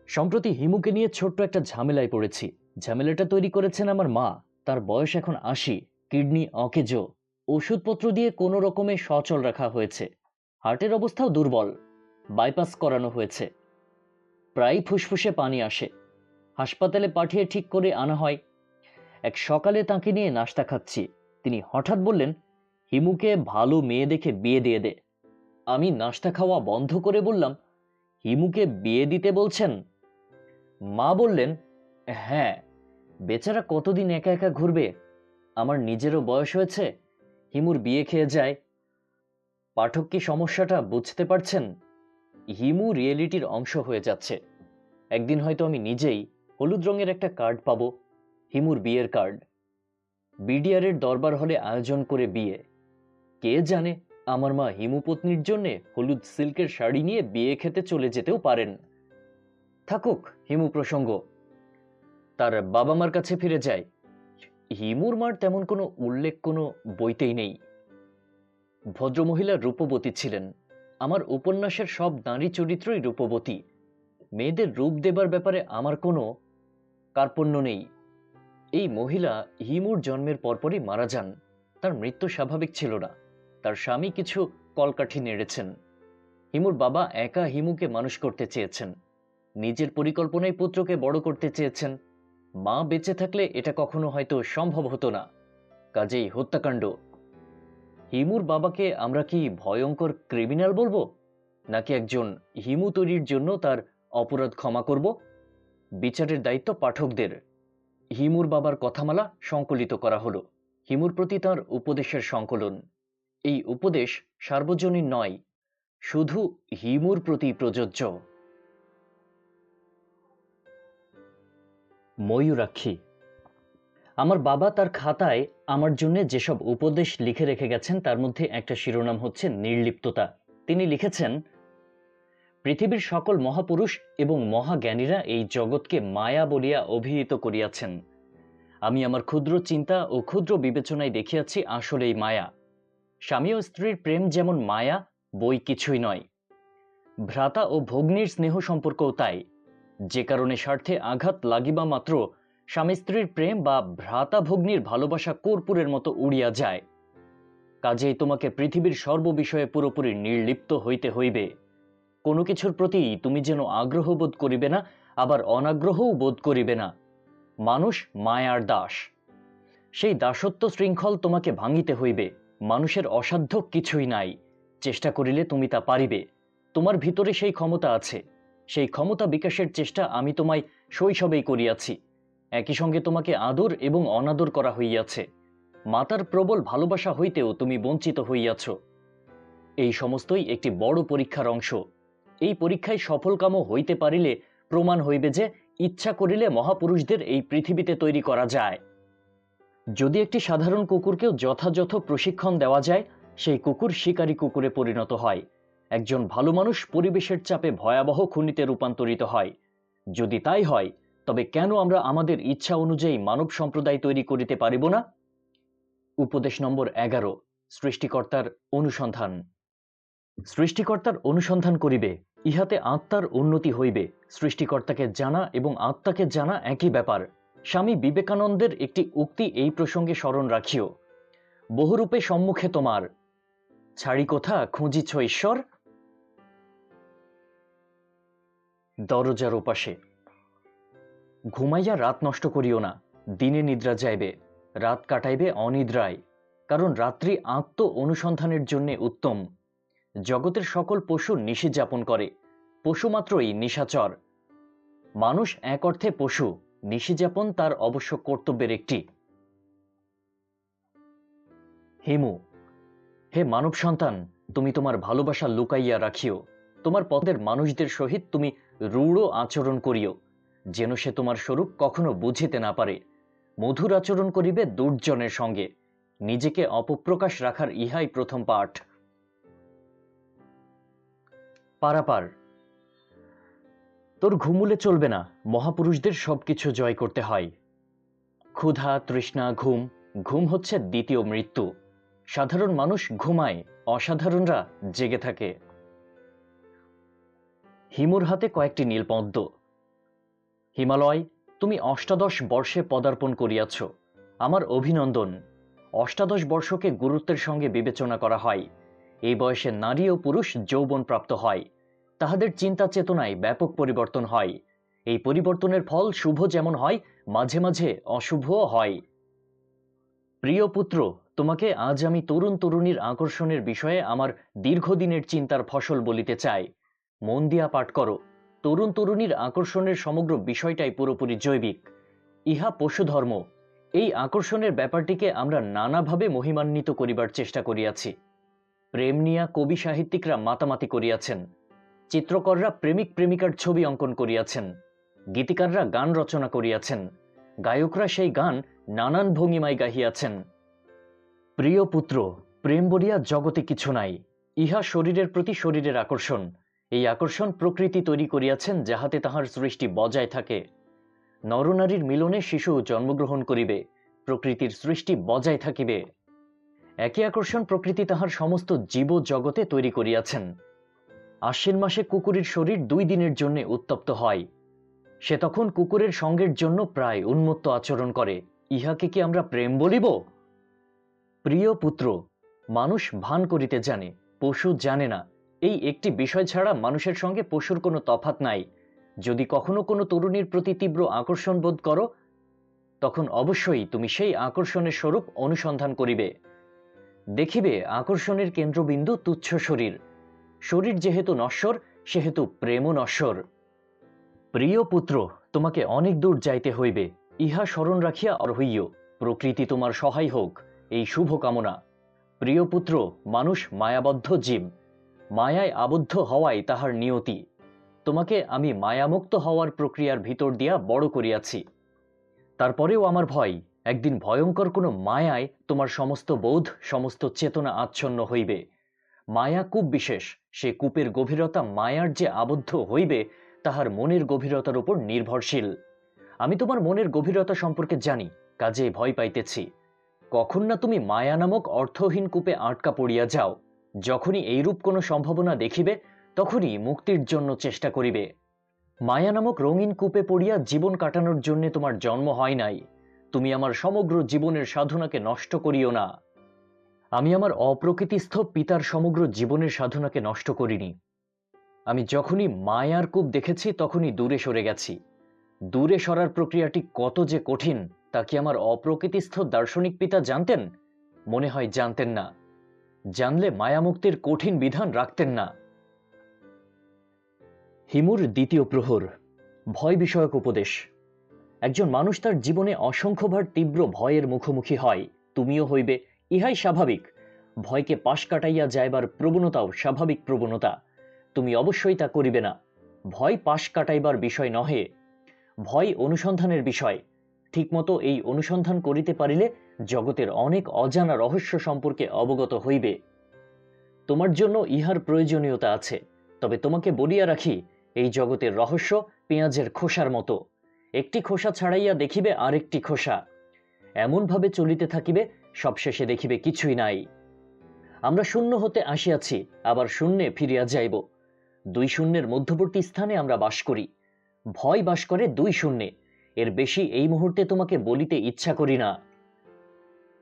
সম্প্রতি হিমুকে নিয়ে ছোট্ট একটা ঝামেলায় পড়েছি। ঝামেলাটা তৈরি করেছেন আমার মা। তার বয়স এখন 80, কিডনি অকেজো, ওষুধপত্র দিয়ে কোনো রকমে সচল রাখা হয়েছে। হার্টের অবস্থাও দুর্বল, বাইপাস করানো হয়েছে। প্রায় ফুসফুসে পানি আসে, হাসপাতালে পাঠিয়ে ঠিক করে আনা হয়। এক সকালে তাকে নিয়ে নাস্তা খাচ্ছি, তিনি হঠাৎ বললেন, হিমুকে ভালো মেয়ে দেখে বিয়ে দিয়ে দে। আমি নাস্তা খাওয়া বন্ধ করে বললাম, হিমুকে বিয়ে দিতে বলছেন? মা বললেন, হ্যাঁ, বেচারা কতদিন একা একা ঘুরবে, আমার নিজেরও বয়স হয়েছে, হিমুর বিয়ে খেয়ে যায়। পাঠক কি সমস্যাটা বুঝতে পারছেন? হিমু রিয়েলিটির অংশ হয়ে যাচ্ছে। একদিন হয়তো আমি নিজেই হলুদ রঙের একটা কার্ড পাবো, হিমুর বিয়ের কার্ড। বিডিআরের দরবার হলে আয়োজন করে বিয়ে। কে জানে, আমার মা হিমু পত্নীর জন্য হলুদ সিল্কের শাড়ি নিয়ে বিয়ে খেতে চলে যেতেও পারেন। থাকুক হিমু প্রসঙ্গ, তার বাবা মার কাছে ফিরে যায়। হিমুর মার তেমন কোনো উল্লেখ কোনো বইতেই নেই। ভদ্রমহিলা রূপবতী ছিলেন। আমার উপন্যাসের সব নারী চরিত্রই রূপবতী। মেয়েদের রূপ দেবার ব্যাপারে আমার কোনো কার্পণ্য নেই। এই মহিলা হিমুর জন্মের পরপরই মারা যান। তার মৃত্যু স্বাভাবিক ছিল না, তার স্বামী কিছু কলকাঠি নেড়েছেন। হিমুর বাবা একা হিমুকে মানুষ করতে চেয়েছেন, নিজের পরিকল্পনায় পুত্রকে বড় করতে চেয়েছেন। মা বেঁচে থাকলে এটা কখনো হয়তো সম্ভব হতো না, কাজেই হত্যাকাণ্ড। হিমুর বাবাকে আমরা কি ভয়ঙ্কর ক্রিমিনাল বলবো, নাকি একজন হিমু তৈরির জন্য তার অপরাধ ক্ষমা করব? বিচারের দায়িত্ব পাঠকদের। হিমুর বাবার কথামালা সংকলিত করা হলো, হিমুর প্রতি তাঁর উপদেশের সংকলন। এই উপদেশ সার্বজনীন নয়, শুধু হিমুর প্রতি প্রযোজ্য। ময়ূরাক্ষী। আমার বাবা তার খাতায় আমার জন্য যেসব উপদেশ লিখে রেখে গেছেন, তার মধ্যে একটা শিরোনাম হচ্ছে নির্লিপ্ততা। তিনি লিখেছেন, পৃথিবীর সকল মহাপুরুষ এবং মহাজ্ঞানীরা এই জগৎকে মায়া বলিয়া অভিহিত করিয়াছেন। আমি আমার ক্ষুদ্র চিন্তা ও ক্ষুদ্র বিবেচনায় দেখিয়াছি আসলেই মায়া। স্বামী ও স্ত্রীর প্রেম যেমন মায়া, বই কিছুই নয়। ভ্রাতা ও ভগ্নীর স্নেহ সম্পর্কও তাই। যে কারণে স্বার্থে আঘাত লাগিবা মাত্র স্বামী স্ত্রীর প্রেম বা ভ্রাতা ভগ্নীর ভালোবাসা কর্পূরের মতো উড়িয়া যায়। কাজেই তোমাকে পৃথিবীর সর্ববিষয়ে পুরোপুরি নির্লিপ্ত হইতে হইবে। কোনো কিছুর প্রতি তুমি যেন আগ্রহ বোধ করিবে না, আবার অনাগ্রহও বোধ করিবে না। মানুষ মায়ার দাস, সেই দাসত্ব শৃঙ্খল তোমাকে ভাঙিতে হইবে। মানুষের অসাধ্য কিছুই নাই, চেষ্টা করিলে তুমি তা পারিবে। তোমার ভিতরে সেই ক্ষমতা আছে। সেই ক্ষমতা বিকাশের চেষ্টা আমি তোমায় শৈশবেই করিয়াছি। একই সঙ্গে তোমাকে আদর এবং অনাদর করা হইয়াছে। মাতার প্রবল ভালোবাসা হইতেও তুমি বঞ্চিত হইয়াছ। এই সমস্তই একটি বড় পরীক্ষার অংশ। এই পরীক্ষায় সফলকামও হইতে পারিলে প্রমাণ হইবে যে ইচ্ছা করিলে মহাপুরুষদের এই পৃথিবীতে তৈরি করা যায়। যদি একটি সাধারণ কুকুরকেও যথাযথ প্রশিক্ষণ দেওয়া যায়, সেই কুকুর শিকারী কুকুরে পরিণত হয়। একজন ভালো মানুষ পরিবেশের চাপে ভয়াবহ খুনিতে রূপান্তরিত হয়। যদি তাই হয়, তবে কেন আমরা আমাদের ইচ্ছা অনুযায়ী মানব সম্প্রদায় তৈরি করিতে পারিব না? উপদেশ নম্বর 11, সৃষ্টিকর্তার অনুসন্ধান। সৃষ্টিকর্তার অনুসন্ধান করিবে, ইহাতে আত্মার উন্নতি হইবে। সৃষ্টিকর্তাকে জানা এবং আত্মাকে জানা একই ব্যাপার। স্বামী বিবেকানন্দের একটি উক্তি এই প্রসঙ্গে স্মরণ রাখিও। বহুরূপে সম্মুখে তোমার, ছাড়ি কোথা খুঁজিছ ঈশ্বর? দরজার ওপাশে। ঘুমাইয়া রাত নষ্ট করিও না। দিনে নিদ্রা যাইবে, রাত কাটাইবে অনিদ্রায়। কারণ রাত্রি আত্ম অনুসন্ধানের জন্য উত্তম। জগতের সকল পশু নিশি যাপন করে, পশু মাত্রই নিশাচর। মানুষ এক অর্থে পশু, নিশি যাপন তার অবশ্য কর্তব্যের একটি। হিমু, হে মানব সন্তান, তুমি তোমার ভালোবাসা লুকাইয়া রাখিও। তোমার পথের মানুষদের সহিত তুমি রূঢ় আচরণ করিও, যেন সে তোমার স্বরূপ কখনো বুঝিতে না পারে। মধুর আচরণ করিবে দুর্জনের সঙ্গে। নিজেকে অপপ্রকাশ রাখার ইহাই প্রথম পাঠ। পারাপার। তোর ঘুমুলে চলবে না। মহাপুরুষদের সবকিছু জয় করতে হয়। ক্ষুধা, তৃষ্ণা, ঘুম। ঘুম হচ্ছে দ্বিতীয় মৃত্যু। সাধারণ মানুষ ঘুমায়, অসাধারণরা জেগে থাকে। হিমুর হাতে কয়েকটি নীলপদ্ম। হিমালয়, তুমি ৮ বর্ষে পদার্পণ করিয়াছ। আমার অভিনন্দন। ৮ বর্ষকে গুরুত্বের সঙ্গে বিবেচনা করা হয়। এই বয়সে নারী ও পুরুষ যৌবন প্রাপ্ত হয়। তাহাদের চিন্তা চেতনায় ব্যাপক পরিবর্তন হয়। এই পরিবর্তনের ফল শুভ যেমন হয়, মাঝে মাঝে অশুভও হয়। প্রিয় পুত্র, তোমাকে আজ আমি তরুণ তরুণীর আকর্ষণের বিষয়ে আমার দীর্ঘদিনের চিন্তার ফসল বলিতে চাই। মন দিয়া পাঠ করো। তরুণ তরুণীর আকর্ষণের সমগ্র বিষয়টাই পুরোপুরি জৈবিক। ইহা পশুধর্ম। এই আকর্ষণের ব্যাপারটিকে আমরা নানাভাবে মহিমান্বিত করিবার চেষ্টা করিয়াছি। প্রেম নিয়া কবি সাহিত্যিকরা মাতামাতি করিয়াছেন। চিত্রকররা প্রেমিক প্রেমিকার ছবি অঙ্কন করিয়াছেন। গীতিকাররা গান রচনা করিয়াছেন। গায়করা সেই গান নানান ভঙ্গিমায় গাহিয়াছেন। প্রিয় পুত্র, প্রেম বলিয়া জগতে কিছু নাই। ইহা শরীরের প্রতি শরীরের আকর্ষণ। এই আকর্ষণ প্রকৃতি তৈরি করিয়াছেন, যাহাতে তাহার সৃষ্টি বজায় থাকে। নরনারীর মিলনে শিশু জন্মগ্রহণ করিবে, প্রকৃতির সৃষ্টি বজায় থাকিবে। একই আকর্ষণ প্রকৃতি তাহার সমস্ত জীব জগতে তৈরি করিয়াছেন। আশ্বিন মাসে কুকুরের শরীর 2 দিনের জন্য উত্তপ্ত হয়। সে তখন কুকুরের সঙ্গের জন্য প্রায় উন্মত্ত আচরণ করে। ইহাকে কি আমরা প্রেম বলিব? প্রিয় পুত্র, মানুষ ভান করিতে জানে, পশু জানে না। এই একটি বিষয় ছাড়া মানুষের সঙ্গে পশুর কোনো তফাৎ নাই। যদি কখনো কোনো তরুণীর প্রতি তীব্র আকর্ষণ বোধ করো, তখন অবশ্যই তুমি সেই আকর্ষণের স্বরূপ অনুসন্ধান করিবে। দেখিবে আকর্ষণের কেন্দ্রবিন্দু তুচ্ছ শরীর। শরীর যেহেতু নশ্বর, সেহেতু প্রেমও নশ্বর। প্রিয় পুত্র, তোমাকে অনেক দূর যাইতে হইবে। ইহা স্মরণ রাখিয়া অরহইয়। প্রকৃতি তোমার সহায় হোক, এই শুভ কামনা। প্রিয় পুত্র, মানুষ মায়াবদ্ধ জীব। মায়ায় আবদ্ধ হওয়াই তাহার নিয়তি। তোমাকে আমি মায়ামুক্ত হওয়ার প্রক্রিয়ার ভিতর দিয়া বড় করিয়াছি। তারপরেও আমার ভয়, একদিন ভয়ঙ্কর কোনো মায়ায় তোমার সমস্ত বোধ, সমস্ত চেতনা আচ্ছন্ন হইবে। মায়া কূপ বিশেষ। সে কূপের গভীরতা মায়ার যে আবদ্ধ হইবে, তাহার মনের গভীরতার উপর নির্ভরশীল। আমি তোমার মনের গভীরতা সম্পর্কে জানি, কাজে ভয় পাইতেছি। কখন না তুমি মায়া নামক অর্থহীন কূপে আটকা পড়িয়া যাও। যখনই এইরূপ কোনো সম্ভাবনা দেখিবে, তখনই মুক্তির জন্য চেষ্টা করিবে। মায়া নামক রঙিন কূপে পড়িয়া জীবন কাটানোর জন্য তোমার জন্ম হয় নাই। তুমি আমার সমগ্র জীবনের সাধনাকে নষ্ট করিও না। আমি আমার অপ্রকৃতিস্থ পিতার সমগ্র জীবনের সাধনাকে নষ্ট করিনি। আমি যখনই মায়ার কূপ দেখেছি, তখনই দূরে সরে গেছি। দূরে সরার প্রক্রিয়াটি কত যে কঠিন, তা কি আমার অপ্রকৃতিস্থ দার্শনিক পিতা জানতেন? মনে হয় জানতেন না। জানলে মায়ামুক্তির কঠিন বিধান রাখতেন না। হিমুর দ্বিতীয় প্রহর, ভয় বিষয়ক উপদেশ। একজন মানুষ তার জীবনে অসংখ্যবার তীব্র ভয়ের মুখোমুখি হয়, তুমিও হইবে, ইহাই স্বাভাবিক। ভয়কে পাশ কাটাইয়া যাইবার প্রবণতাও স্বাভাবিক প্রবণতা, তুমি অবশ্যই তা করিবে না। ভয় পাশ কাটাইবার বিষয় নহে, ভয় অনুসন্ধানের বিষয়। ঠিকমতো এই অনুসন্ধান করিতে পারিলে জগতের অনেক অজানা রহস্য সম্পর্কে অবগত হইবে। তোমার জন্য ইহার প্রয়োজনীয়তা আছে, তবে তোমাকে বলিয়া রাখি, এই জগতের রহস্য পেঁয়াজের খোসার মতো, একটি খোসা ছাড়াইয়া দেখিবে আরেকটি খোসা, এমনভাবে চলিতে থাকিবে, সবশেষে দেখিবে কিছুই নাই। আমরা শূন্য হতে আসিয়াছি, আবার শূন্যে ফিরিয়া যাইব। দুই শূন্যের মধ্যবর্তী স্থানে আমরা বাস করি। ভয় বাস করে দুই শূন্যে, এর বেশি এই মুহূর্তে তোমাকে বলিতে ইচ্ছা করি না।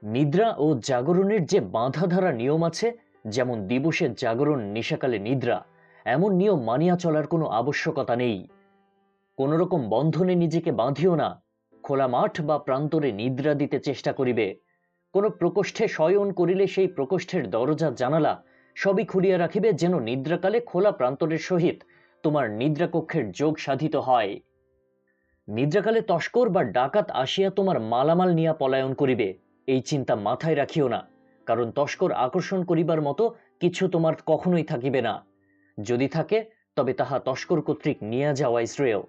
নিদ্রা ও জাগরণের যে বাঁধা ধরা নিয়ম আছে, যেমন দিবসে জাগরণ, নিশাকালে নিদ্রা, এমন নিয়ম মানিয়া চলার কোনো আবশ্যকতা নেই। কোনো রকম বন্ধনে নিজেকে বাঁধিও না। খোলা মাঠ বা প্রান্তরে নিদ্রা দিতে চেষ্টা করিবে। কোনো প্রকোষ্ঠে শয়ন করিলে সেই প্রকোষ্ঠের দরজা জানালা সবই খুলিয়া রাখিবে, যেন নিদ্রাকালে খোলা প্রান্তরের সহিত তোমার নিদ্রাকক্ষের যোগ সাধিত হয়। নিদ্রাকালে তস্কর বা ডাকাত আসিয়া তোমার মালামাল নিয়া পলায়ন করিবে, এই চিন্তা মাথায় রাখিও না, কারণ তস্কর আকর্ষণ করিবার মতো কিছু তোমার কখনোই থাকিবে না। যদি থাকে তবে তাহা তস্কর কর্তৃক নিয়া যাওয়াই শ্রেয়।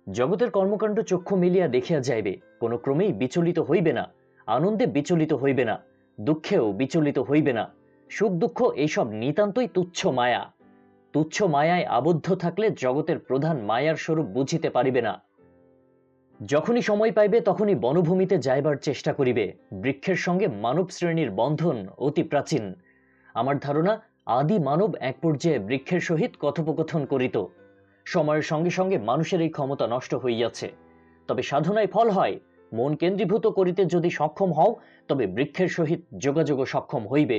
জগতের কর্মকাণ্ড চক্ষু মিলিয়া দেখিয়া যাইবে, কোনো ক্রমেই বিচলিত হইবে না। আনন্দে বিচলিত হইবে না, দুঃখেও বিচলিত হইবে না। সুখ দুঃখ এইসব নিতান্তই তুচ্ছ মায়া। তুচ্ছ মায়ায় আবদ্ধ থাকলে জগতের প্রধান মায়ার স্বরূপ বুঝিতে পারিবে না। যখনই সময় পাইবে তখনই বনভূমিতে যাইবার চেষ্টা করিবে। বৃক্ষের সঙ্গে মানব শ্রেণীর বন্ধন অতি প্রাচীন। আমার ধারণা, আদি মানব এক পর্যায়ে বৃক্ষের সহিত কথোপকথন করিত। সময়ের সঙ্গে সঙ্গে মানুষের এই ক্ষমতা নষ্ট হইয়াছে, তবে সাধনায় ফল হয়। মন কেন্দ্রীভূত করিতে যদি সক্ষম হও, তবে বৃক্ষের সহিত যোগাযোগ সক্ষম হইবে।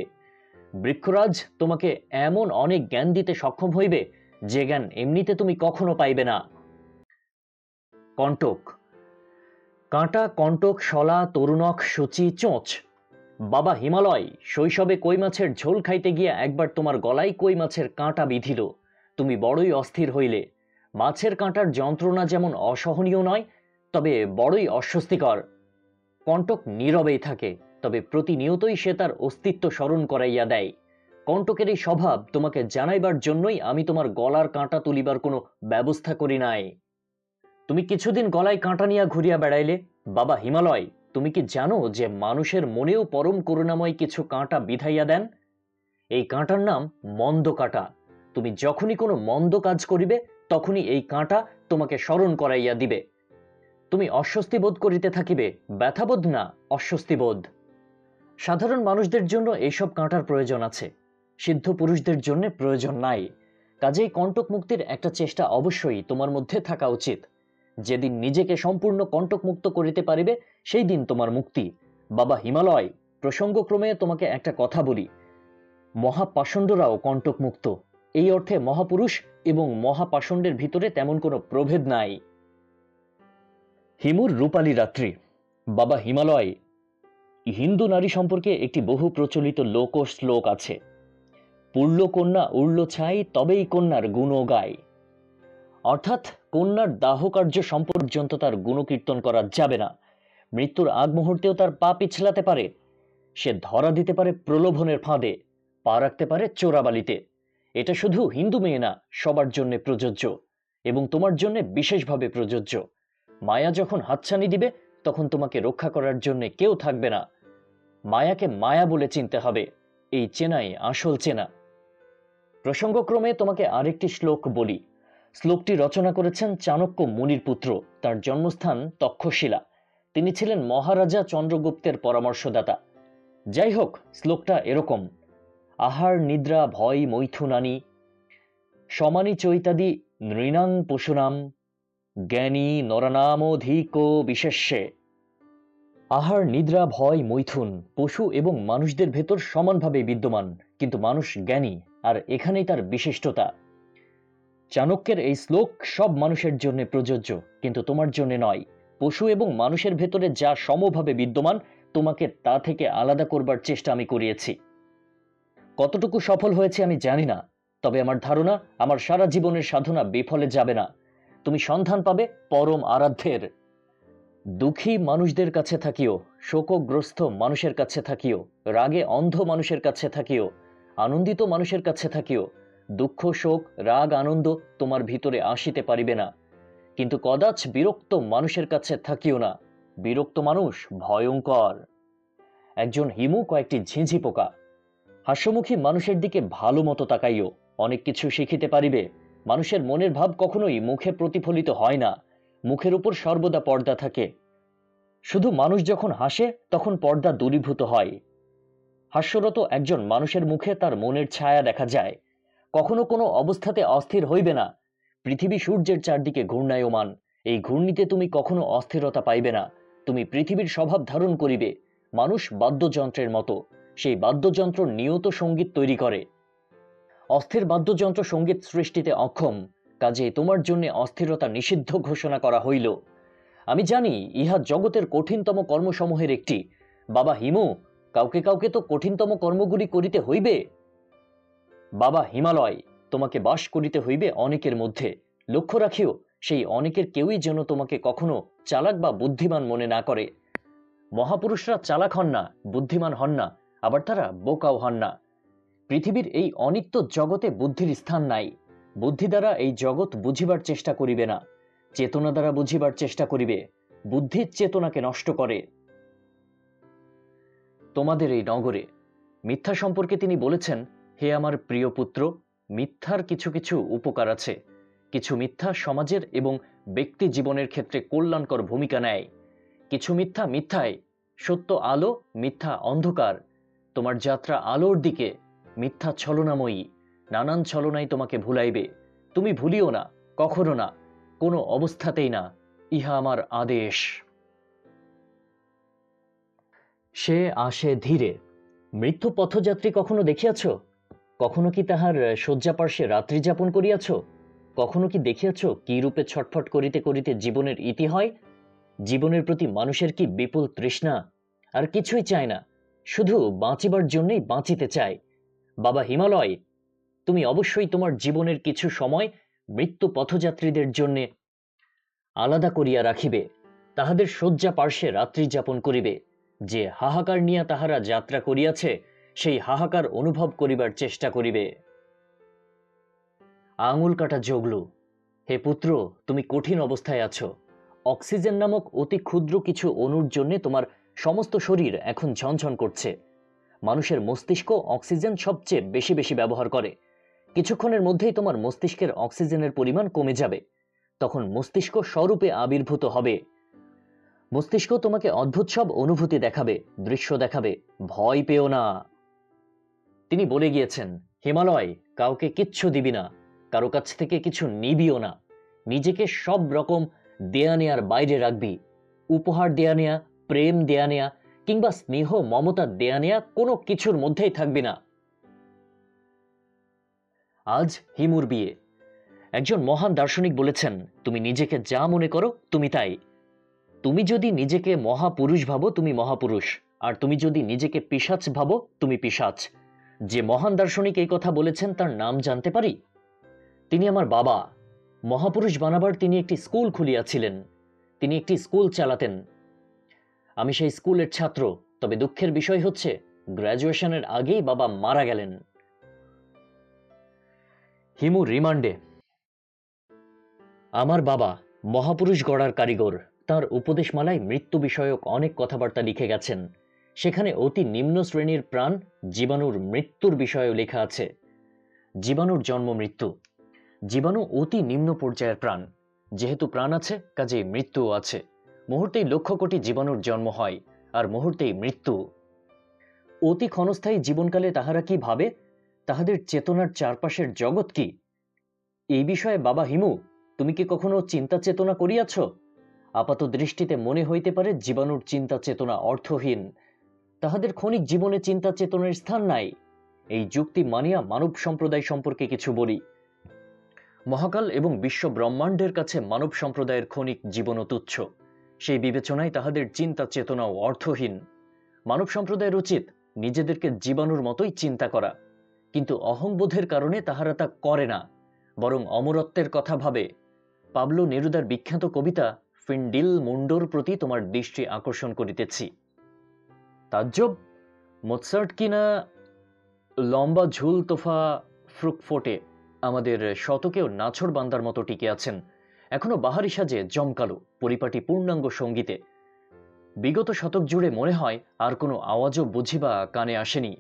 বৃক্ষরাজ তোমাকে এমন অনেক জ্ঞান দিতে সক্ষম হইবে, যে জ্ঞান এমনিতে তুমি কখনো পাইবে না। কণ্টক, কাঁটা, কণ্টক, শলা, তরুণক, সূচি, চোঁচ। বাবা হিমালয় শৈশবে কই মাছের ঝোল খাইতে গিয়া একবার তোমার গলায় কই মাছের কাঁটা বিঁধিল, তুমি বড়ই অস্থির হইলে। মাছের কাঁটার যন্ত্রণা যেমন অসহনীয় নয়, তবে বড়ই অস্বস্তিকর। কণ্টক নীরবেই থাকে, তবে প্রতিনিয়তই সে তার অস্তিত্ব স্মরণ করাইয়া দেয়। কণ্টকের এই স্বভাব তোমাকে জানাইবার জন্যই আমি তোমার গলার কাঁটা তুলিবার কোনো ব্যবস্থা করি নাই। তুমি কিছুদিন গলায় কাঁটা নিয়া ঘুরিয়া বেড়াইলে। বাবা হিমালয়, তুমি কি জানো যে মানুষের মনেও পরম করুণাময় কিছু কাঁটা বিধাইয়া দেন? এই কাঁটার নাম মন্দ কাঁটা। তুমি যখনই কোনো মন্দ কাজ করিবে, তখনই এই কাঁটা তোমাকে স্মরণ করাইয়া দিবে। তুমি অস্বস্তি বোধ করিতে থাকিবে, ব্যথাবোধ না, অস্বস্তিবোধ। সাধারণ মানুষদের জন্য এইসব কাঁটার প্রয়োজন আছে, সিদ্ধ পুরুষদের জন্য প্রয়োজন নাই। কাজেই কণ্টক মুক্তির একটা চেষ্টা অবশ্যই তোমার মধ্যে থাকা উচিত। যেদিন নিজেকে সম্পূর্ণ কণ্টক মুক্ত করিতে পারিবে, সেই দিন তোমার মুক্তি। বাবা হিমালয়, প্রসঙ্গক্রমে তোমাকে একটা কথা বলি, মহাপাষণ্ডরাও কণ্টক মুক্ত। এই অর্থে মহাপুরুষ এবং মহাপাষণ্ডের ভিতরে তেমন কোনো প্রভেদ নাই। হিমুর রূপালী রাত্রি। বাবা হিমালয়, হিন্দু নারী সম্পর্কে একটি বহু প্রচলিত লোক শ্লোক আছে, পুরল কন্যা উড়ল ছাই, তবেই কন্যার গুণ গায়। অর্থাৎ কন্যার দাহ কার্য সম্পর্যন্ত তার গুণকীর্তন করা যাবে না। মৃত্যুর আগ মুহূর্তেও তার পা পিছলাতে পারে, সে ধরা দিতে পারে প্রলোভনের ফাঁদে, পা রাখতে পারে চোরাবালিতে। এটা শুধু হিন্দু মেয়ে না, সবার জন্য প্রযোজ্য, এবং তোমার জন্য বিশেষভাবে প্রযোজ্য। মায়া যখন হাতছানি দিবে, তখন তোমাকে রক্ষা করার জন্য কেউ থাকবে না। মায়াকে মায়া বলে চিনতে হবে, এই চেনাই আসল চেনা। প্রসঙ্গক্রমে তোমাকে আরেকটি শ্লোক বলি। শ্লোকটি রচনা করেছেন চাণক্য মুনির পুত্র, তার জন্মস্থান তক্ষশিলা। তিনি ছিলেন মহারাজা চন্দ্রগুপ্তের পরামর্শদাতা। যাই হোক, শ্লোকটা এরকম: আহার নিদ্রা ভয় মৈথুনানি সমানি চৈতাদি নৃণাং পশুনাম জ্ঞানী নরানামধিক বিশেষ্যে। আহার নিদ্রা ভয় মৈথুন পশু এবং মানুষদের ভেতর সমানভাবে বিদ্যমান, কিন্তু মানুষ জ্ঞানী, আর এখানেই তার বিশিষ্টতা। চাণক্যের এই শ্লোক সব মানুষের জন্য প্রযোজ্য, কিন্তু তোমার জন্য নয়। পশু এবং মানুষের ভেতরে যা সমভাবে বিদ্যমান, তোমাকে তা থেকে আলাদা করবার চেষ্টা আমি করিয়েছি। কতটুকু সফল হয়েছে আমি জানি না, তবে আমার ধারণা আমার সারা জীবনের সাধনা বিফলে যাবে না। তুমি সন্ধান পাবে পরম আরাধ্যের। দুঃখী মানুষদের কাছে থাকিও, শোকগ্রস্ত মানুষের কাছে থাকিও, রাগে অন্ধ মানুষের কাছে থাকিও, আনন্দিত মানুষের কাছে থাকিও, দুঃখ শোক রাগ আনন্দ তোমার ভিতরে আসিতে পারিবে না। কিন্তু কদাচ বিরক্ত মানুষের কাছে থাকিও না, বিরক্ত মানুষ ভয়ঙ্কর। একজন হিমু কয়েকটি ঝিঁঝি পোকা। হাস্যমুখী মানুষের দিকে ভালো মতো তাকাইও, অনেক কিছু শিখিতে পারিবে। মানুষের মনের ভাব কখনোই মুখে প্রতিফলিত হয় না, মুখের উপর সর্বদা পর্দা থাকে। শুধু মানুষ যখন হাসে তখন পর্দা দূরীভূত হয়। হাস্যরত একজন মানুষের মুখে তার মনের ছায়া দেখা যায়। কখনো কোনো অবস্থাতে অস্থির হইবে না। পৃথিবী সূর্যের চারদিকে ঘূর্ণায়মান, এই ঘূর্ণিতে তুমি কখনো অস্থিরতা পাইবে না। তুমি পৃথিবীর স্বভাব ধারণ করিবে। মানুষ বাদ্যযন্ত্রের মতো, সেই বাদ্যযন্ত্র নিয়ত সঙ্গীত তৈরি করে। অস্থির বাদ্যযন্ত্র সঙ্গীত সৃষ্টিতে অক্ষম, কাজেই তোমার জন্য অস্থিরতা নিষিদ্ধ ঘোষণা করা হইল। আমি জানি ইহা জগতের কঠিনতম কর্মসমূহের একটি। বাবা হিমু, কাউকে কাউকে তো কঠিনতম কর্মগুলি করিতে হইবে। বাবা হিমালয়, তোমাকে বাস করিতে হইবে অনেকের মধ্যে। লক্ষ্য রাখিও, সেই অনেকের কেউই যেন তোমাকে কখনো চালাক বা বুদ্ধিমান মনে না করে। মহাপুরুষরা চালাক হন না, বুদ্ধিমান হন না, আবার তারা বোকাও হন না। পৃথিবীর এই অনিত্য জগতে বুদ্ধির স্থান নাই। বুদ্ধি দ্বারা এই জগৎ বুঝিবার চেষ্টা করিবে না, চেতনা দ্বারা বুঝিবার চেষ্টা করিবে। বুদ্ধি চেতনাকে নষ্ট করে। তোমাদের এই নগরে মিথ্যা সম্পর্কে তিনি বলেছেন, হে আমার প্রিয় পুত্র, মিথ্যার কিছু কিছু উপকার আছে। কিছু মিথ্যা সমাজের এবং ব্যক্তি জীবনের ক্ষেত্রে কল্যাণকর ভূমিকা নেয়। কিছু মিথ্যা মিথ্যায়, সত্য আলো, মিথ্যা অন্ধকার। তোমার যাত্রা আলোর দিকে, মিথ্যা ছলনাময়ী। নানান ছলনাই তোমাকে ভুলাইবে। তুমি ভুলিও না, কখনো না, কোনো অবস্থাতেই না। ইহা আমার আদেশ। সে আসে ধীরে। মৃত্যু পথযাত্রী কখনো দেখিয়াছ? কখনো কি তাহার শয্যাপার্শ্বে রাত্রি যাপন করিয়াছ? কখনো কি দেখিয়াছ কি রূপে ছটফট করিতে করিতে জীবনের ইতি হয়? জীবনের প্রতি মানুষের কি বিপুল তৃষ্ণা! আর কিছুই চায় না, শুধু বাঁচিবার জন্যই বাঁচিতে চায়। বাবা হিমালয়, তুমি অবশ্যই তোমার জীবনের কিছু সময় মৃত্যু পথযাত্রীদের জন্য আলাদা করিয়া রাখিবে। তাহাদের শয্যা পার্শ্বে রাত্রি যাপন করিবে। যে হাহাকার নিয়া তাহারা যাত্রা করিয়াছে, সেই হাহাকার অনুভব করিবার চেষ্টা করিবে। আঙুল কাটা জগলু, হে পুত্র, তুমি কঠিন অবস্থায় আছো। অক্সিজেন নামক অতি ক্ষুদ্র কিছু অণুর জন্য তোমার সমস্ত শরীর এখন ঝনঝন করছে। মানুষের মস্তিষ্ক অক্সিজেন সবচেয়ে বেশি বেশি ব্যবহার করে। কিছুক্ষণের মধ্যেই তোমার মস্তিষ্কের অক্সিজেনের পরিমাণ কমে যাবে। তখন মস্তিষ্ক স্বরূপে আবির্ভূত হবে। মস্তিষ্ক তোমাকে অদ্ভুত সব অনুভূতি দেখাবে, দৃশ্য দেখাবে। ভয় পেও না। তিনি বলে গিয়েছেন, হিমালয়, কাউকে কিচ্ছু দিবি না, কারো কাছ থেকে কিছু নিবিও না। নিজেকে সব রকম দেয়া নেয়ার বাইরে রাখবি। উপহার দেয়া নেয়া, প্রেম দেয়া নেয়া কিংবা স্নেহ মমতা দেয়া নেয়া কোনো কিছুর মধ্যেই থাকবি না। আজ হিমুর বিয়ে। একজন মহান দার্শনিক বলেছেন, তুমি নিজেকে যা মনে করো তুমি তাই। তুমি যদি নিজেকে মহাপুরুষ ভাবো তুমি মহাপুরুষ, আর তুমি যদি নিজেকে পিশাচ ভাবো তুমি পিশাচ। যে মহান দার্শনিক এই কথা বলেছেন তার নাম জানতে পারি? তিনি আমার বাবা। মহাপুরুষ বানাবার তিনি একটি স্কুল খুলিয়াছিলেন। তিনি একটি স্কুল চালাতেন। আমি সেই স্কুলের ছাত্র। তবে দুঃখের বিষয় হচ্ছে গ্র্যাজুয়েশনের আগেই বাবা মারা গেলেন। হিমু রিমান্ডে। আমার বাবা মহাপুরুষ গড়ার কারিগর। তাঁর উপদেশমালায় মৃত্যু বিষয়ক অনেক কথাবার্তা লিখে গেছেন। সেখানে অতি নিম্ন শ্রেণীর প্রাণ জীবাণুর মৃত্যুর বিষয়ে লেখা আছে। জীবাণুর জন্ম মৃত্যু। জীবাণু অতি নিম্ন পর্যায়ের প্রাণ। যেহেতু প্রাণ আছে, কাজেই মৃত্যুও আছে। মুহূর্তেই লক্ষ কোটি জীবাণুর জন্ম হয়, আর মুহূর্তেই মৃত্যু। অতি ক্ষণস্থায়ী জীবনকালে তাহারা কি ভাবে? তাহাদের চেতনার চারপাশের জগৎ কি? এই বিষয়ে বাবা হিমু, তুমি কি কখনো চিন্তা চেতনা করিয়াছ? আপাত দৃষ্টিতে মনে হইতে পারে জীবাণুর চিন্তা চেতনা অর্থহীন। তাহাদের ক্ষণিক জীবনে চিন্তা চেতনার স্থান নাই। এই যুক্তি মানিয়া মানব সম্প্রদায় সম্পর্কে কিছু বলি। মহাকাল এবং বিশ্ব ব্রহ্মাণ্ডের কাছে মানব সম্প্রদায়ের ক্ষণিক জীবনও তুচ্ছ। সেই বিবেচনায় তাহাদের চিন্তা চেতনাও অর্থহীন। মানব সম্প্রদায়ের উচিত নিজেদেরকে জীবাণুর মতোই চিন্তা করা। কিন্তু অহংবোধের কারণে তাহারা তা করে না, বরং অমরত্বের কথা ভাবে। পাবলো নেরুদার বিখ্যাত কবিতা ফিন্ডিল মুন্ডোর প্রতি তোমার দৃষ্টি আকর্ষণ করিতেছি। তাজ্জব, মোৎসার্ট কিনা লম্বা ঝুল তোফা ফ্রুকফোর্টে আমাদের শতকেও নাছড় বান্দার মতো টিকে আছেন, এখনো বাহারি সাজে জমকালো পরিপাটি পূর্ণাঙ্গ সঙ্গীতে। বিগত শতক জুড়ে মনে হয় আর কোনো আওয়াজও বুঝিবা কানে আসেনি।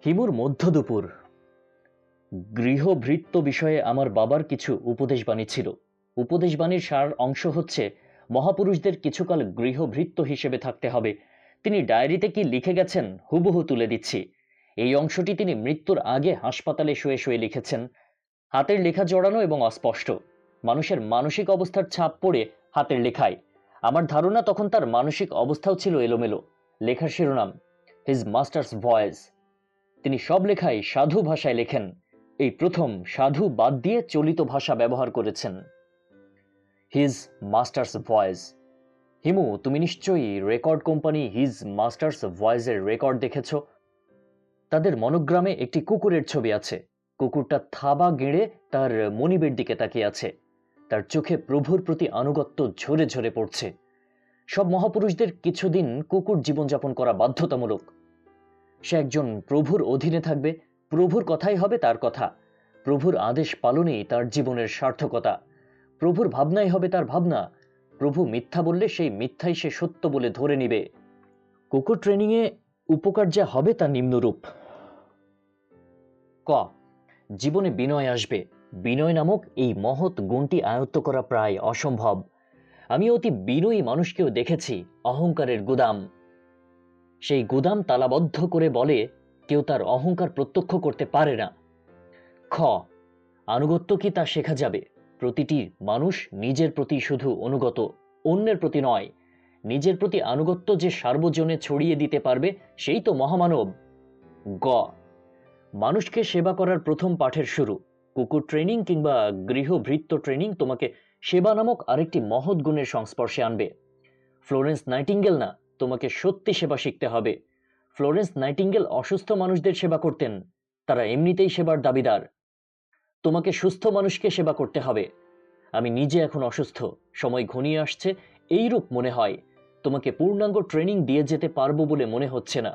হিমুর মধ্য দুপুর। গৃহভৃত্য বিষয়ে আমার বাবার কিছু উপদেশবাণী ছিল। উপদেশবাণীর সার অংশ হচ্ছে, মহাপুরুষদের কিছুকাল গৃহভৃত্য হিসেবে থাকতে হবে। তিনি ডায়েরিতে কি লিখে গেছেন হুবহু তুলে দিচ্ছি। এই অংশটি তিনি মৃত্যুর আগে হাসপাতালে শুয়ে শুয়ে লিখেছেন। হাতের লেখা জড়ানো এবং অস্পষ্ট। মানুষের মানসিক অবস্থার ছাপ পড়ে হাতের লেখায়। আমার ধারণা তখন তার মানসিক অবস্থাও ছিল এলোমেলো। লেখার শিরোনাম হিজ মাস্টার্স ভয়েস। তিনি সব লেখাই সাধু ভাষায় লেখেন। এই প্রথম সাধু বাদ দিয়ে চলিত ভাষা ব্যবহার করেছেন। His masters voice. হিমু, তুমি নিশ্চয়ই রেকর্ড কোম্পানি হিজ মাস্টার্স ভয়েসের রেকর্ড দেখেছ। তাদের মনোগ্রামে একটি কুকুরের ছবি আছে। কুকুরটা থাবা গেড়ে তার মনিবের দিকে তাকিয়ে আছে। তার চোখে প্রভুর প্রতি আনুগত্য ঝরে ঝরে পড়ছে। সব মহাপুরুষদের কিছুদিন কুকুর জীবনযাপন করা বাধ্যতামূলক। সে একজন প্রভুর অধীনে থাকবে, প্রভুর কথাই হবে তার কথা, প্রভুর আদেশ পালনেই তার জীবনের সার্থকতা, প্রভুর ভাবনাই হবে তার ভাবনা। প্রভু মিথ্যা বললে সেই মিথ্যাই সে সত্য বলে ধরে নিবে। কুকুর ট্রেনিংয়ে উপকার যা হবে তা নিম্নরূপ। ক, জীবনে বিনয় আসবে। বিনয় নামক এই মহৎ গুণটি আয়ত্ত করা প্রায় অসম্ভব। আমি অতি বিনয়ী মানুষকেও দেখেছি অহংকারের গুদাম। সেই গুদাম তালাবদ্ধ করে বলে কেউ তার অহংকার প্রত্যক্ষ করতে পারে না। খ, আনুগত্য কি তা শেখা যাবে। প্রতিটি মানুষ নিজের প্রতি শুধু অনুগত, অন্যের প্রতি নয়। নিজের প্রতি আনুগত্য যে সার্বজনে ছড়িয়ে দিতে পারবে সেই তো মহামানব। গ, মানুষকে সেবা করার প্রথম পাঠের শুরু। কুকুর ট্রেনিং কিংবা গৃহভৃত্য ট্রেনিং তোমাকে সেবা নামক আরেকটি মহৎ গুণের সংস্পর্শে আনবে। ফ্লোরেন্স নাইটিঙ্গেল না, তোমাকে সত্যি সেবা শিখতে হবে। ফ্লোরেন্স নাইটিঙ্গেল অসুস্থ মানুষদের সেবা করতেন, তারা এমনিতেই সেবার দাবিদার। তোমাকে সুস্থ মানুষকে সেবা করতে হবে। আমি নিজে এখন অসুস্থ, সময় ঘনিয়ে আসছে, এইরূপ মনে হয়। তোমাকে পূর্ণাঙ্গ ট্রেনিং দিয়ে যেতে পারবো বলে মনে হচ্ছে না।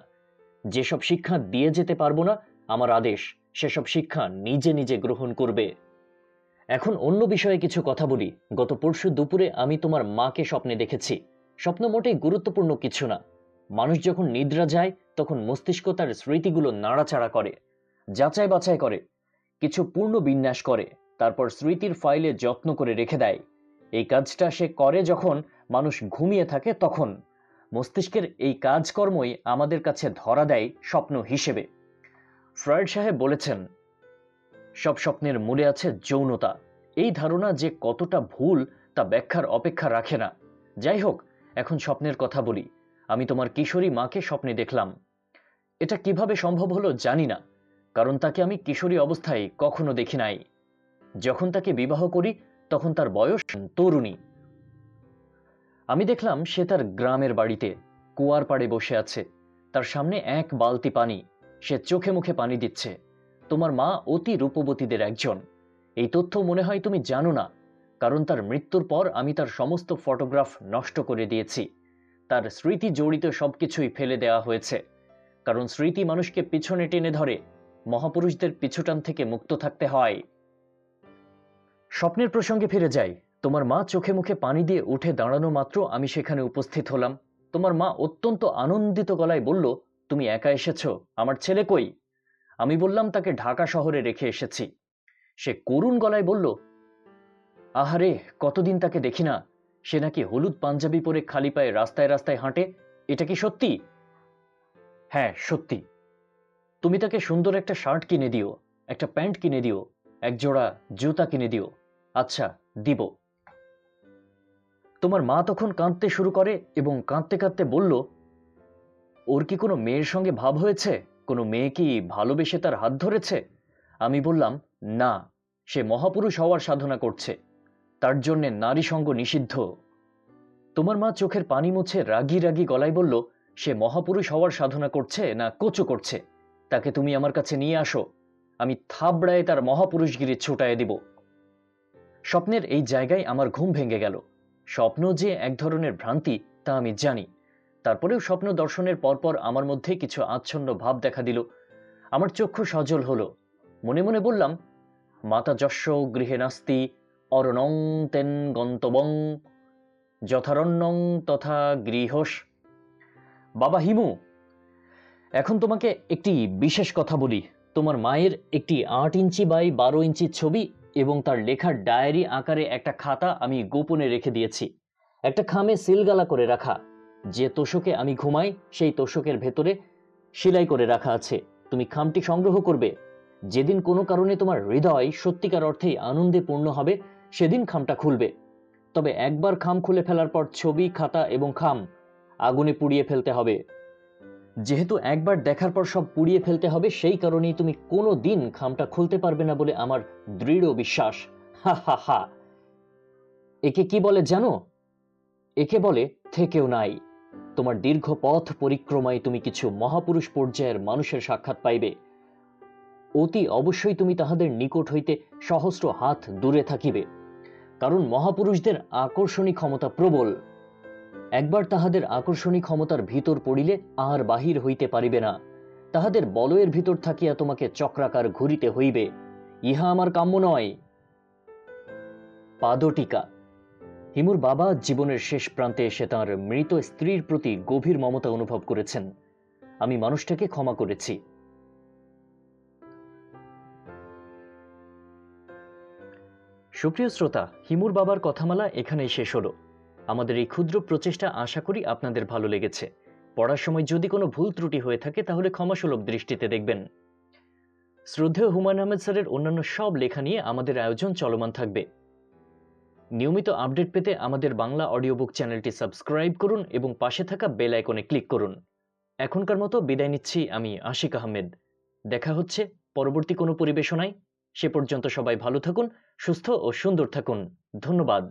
যেসব শিক্ষা দিয়ে যেতে পারবো না, আমার আদেশ সেসব শিক্ষা নিজে নিজে গ্রহণ করবে। এখন অন্য বিষয়ে কিছু কথা বলি। গত পরশু দুপুরে আমি তোমার মাকে স্বপ্নে দেখেছি। স্বপ্ন মোটেই গুরুত্বপূর্ণ কিছু না। মানুষ যখন নিদ্রা যায় তখন মস্তিষ্ক তার স্মৃতিগুলো নাড়াচাড়া করে, যাচাই বাছাই করে, কিছু পূর্ণ বিন্যাস করে, তারপর স্মৃতির ফাইলে যত্ন করে রেখে দেয়। এই কাজটা সে করে যখন মানুষ ঘুমিয়ে থাকে তখন। মস্তিষ্কের এই কাজকর্মই আমাদের কাছে ধরা দেয় স্বপ্ন হিসেবে। ফ্রয়েড সাহেব বলেছেন, সব স্বপ্নের মূলে আছে যৌনতা। এই ধারণা যে কতটা ভুল তা ব্যাখ্যার অপেক্ষা রাখে না। যাই হোক, এখন স্বপ্নের কথা বলি। আমি তোমার কিশোরী মাকে স্বপ্নে দেখলাম। এটা কিভাবে সম্ভব হলো জানি না, কারণ তাকে আমি কিশোরী অবস্থায় কখনো দেখি নাই। যখন তাকে বিবাহ করি তখন তার বয়স তরুণী। আমি দেখলাম সে তার গ্রামের বাড়িতে কুয়ার পাড়ে বসে আছে। তার সামনে এক বালতি পানি, সে চোখে মুখে পানি দিচ্ছে। তোমার মা অতি রূপবতীদের একজন। এই তথ্য মনে হয় তুমি জানো না, কারণ তার মৃত্যুর পর আমি তার সমস্ত ফটোগ্রাফ নষ্ট করে দিয়েছি। তার স্মৃতি জড়িত সবকিছুই ফেলে দেওয়া হয়েছে, কারণ স্মৃতি মানুষকে পিছনে টেনে ধরে। মহাপুরুষদের পিছুটান থেকে মুক্ত থাকতে হয়। স্বপ্নের প্রসঙ্গে ফিরে যাই। তোমার মা চোখে মুখে পানি দিয়ে উঠে দাঁড়ানো মাত্র আমি সেখানে উপস্থিত হলাম। তোমার মা অত্যন্ত আনন্দিত গলায় বলল, তুমি একা এসেছ? আমার ছেলে কই? আমি বললাম, তাকে ঢাকা শহরে রেখে এসেছি। সে করুণ গলায় বলল, আহারে, কতদিন তাকে দেখি না। সে নাকি হলুদ পাঞ্জাবি পরে খালি পায়ে রাস্তায় রাস্তায় হাঁটে। এটা কি সত্যি? হ্যাঁ, সত্যি। তুমি তাকে সুন্দর একটা শার্ট কিনে দিও, একটা প্যান্ট কিনে দিও, এক জোড়া জুতা কিনে দিও। আচ্ছা, দিব। তোমার মা তখন কাঁদতে শুরু করে এবং কাঁদতে কাঁদতে বলল, ওর কি কোনো মেয়ের সঙ্গে ভাব হয়েছে? কোনো মেয়ে কি ভালোবেসে তার হাত ধরেছে? আমি বললাম, না, সে মহাপুরুষ হওয়ার সাধনা করছে, তার জন্যে নারী সঙ্গ নিষিদ্ধ। তোমার মা চোখের পানি মুছে রাগি রাগি গলায় বলল, সে মহাপুরুষ হওয়ার সাধনা করছে না কচু করছে? তাকে তুমি আমার কাছে নিয়ে আসো, আমি থাবড়ায় তার মহাপুরুষগিরি ছুটায় দিব। স্বপ্নের এই জায়গায় আমার ঘুম ভেঙে গেল। স্বপ্ন যে এক ধরনের ভ্রান্তি তা আমি জানি, তারপরেও স্বপ্ন দর্শনের পরপর আমার মধ্যে কিছু আচ্ছন্ন ভাব দেখা দিল। আমার চক্ষু সজল হলো। মনে মনে বললাম, মাতা যস্য গৃহে নাস্তি অরণং তেন গন্তবং যথারণ্যং তথা গৃহস। বাবা হিমু, এখন তোমাকে একটি বিশেষ কথা বলি। তোমার মায়ের একটি 8 ইঞ্চি বাই 12 ইঞ্চি ছবি এবং তার লেখার ডায়েরি আকারে একটা খাতা আমি গোপনে রেখে দিয়েছি, একটা খামে সিলগালা করে রাখা। যে তোষকে আমি ঘুমাই সেই তোষকের ভেতরে সেলাই করে রাখা আছে। তুমি খামটি সংগ্রহ করবে। যেদিন কোনো কারণে তোমার হৃদয় সত্যিকার অর্থেই আনন্দে পূর্ণ হবে সেদিন খামটা খুলবে। তবে একবার খাম খুলে ফেলার পর ছবি, খাতা এবং খাম আগুনে পুড়িয়ে ফেলতে হবে। যেহেতু একবার দেখার পর সব পুড়িয়ে ফেলতে হবে, সেই কারণেই তুমি কোনো দিন খামটা খুলতে পারবে না বলে আমার দৃঢ় বিশ্বাস। হা হা হা। একে কি বলে জানো? একে বলে থেকেও নাই। তোমার দীর্ঘ পথ পরিক্রমায় তুমি কিছু মহাপুরুষ পর্যায়ের মানুষের সাক্ষাৎ পাইবে। অতি অবশ্যই তুমি তাহাদের নিকট হইতে সহস্র হাত দূরে থাকিবে, কারণ মহাপুরুষদের আকর্ষণী ক্ষমতা প্রবল। একবার তাহাদের আকর্ষণী ক্ষমতার ভিতর পড়িলে আর বাহির হইতে পারিবে না। তাহাদের বলয়ের ভিতর থাকিয়া তোমাকে চক্রাকার ঘুরিতে হইবে। ইহা আমার কাম্য নয়। পাদটিকা। হিমুর বাবা জীবনের শেষ প্রান্তে এসে তাঁর মৃত স্ত্রীর প্রতি গভীর মমতা অনুভব করেছেন। আমি মানুষটাকে ক্ষমা করেছি। সুপ্রিয় শ্রোতা, হিমুর বাবার কথামালা এখানেই শেষ হলো। আমাদের এই ক্ষুদ্র প্রচেষ্টা আশা করি আপনাদের ভালো লেগেছে। পড়ার সময় যদি কোনো ভুল ত্রুটি হয়ে থাকে তাহলে ক্ষমাসুলভ দৃষ্টিতে দেখবেন। শ্রদ্ধেয় হুমায়ুন আহমেদ স্যারের অন্যান্য সব লেখা নিয়ে আমাদের আয়োজন চলমান থাকবে। নিয়মিত আপডেট পেতে আমাদের বাংলা অডিও বুক চ্যানেলটি সাবস্ক্রাইব করুন এবং পাশে থাকা বেল আইকনে ক্লিক করুন। এখনকার মতো বিদায় নিচ্ছি আমি আশিক আহমেদ। দেখা হচ্ছে পরবর্তী কোনো পরিবেশনায়। সে পর্যন্ত সবাই ভালো থাকুন, সুস্থ ও সুন্দর থাকুন। ধন্যবাদ।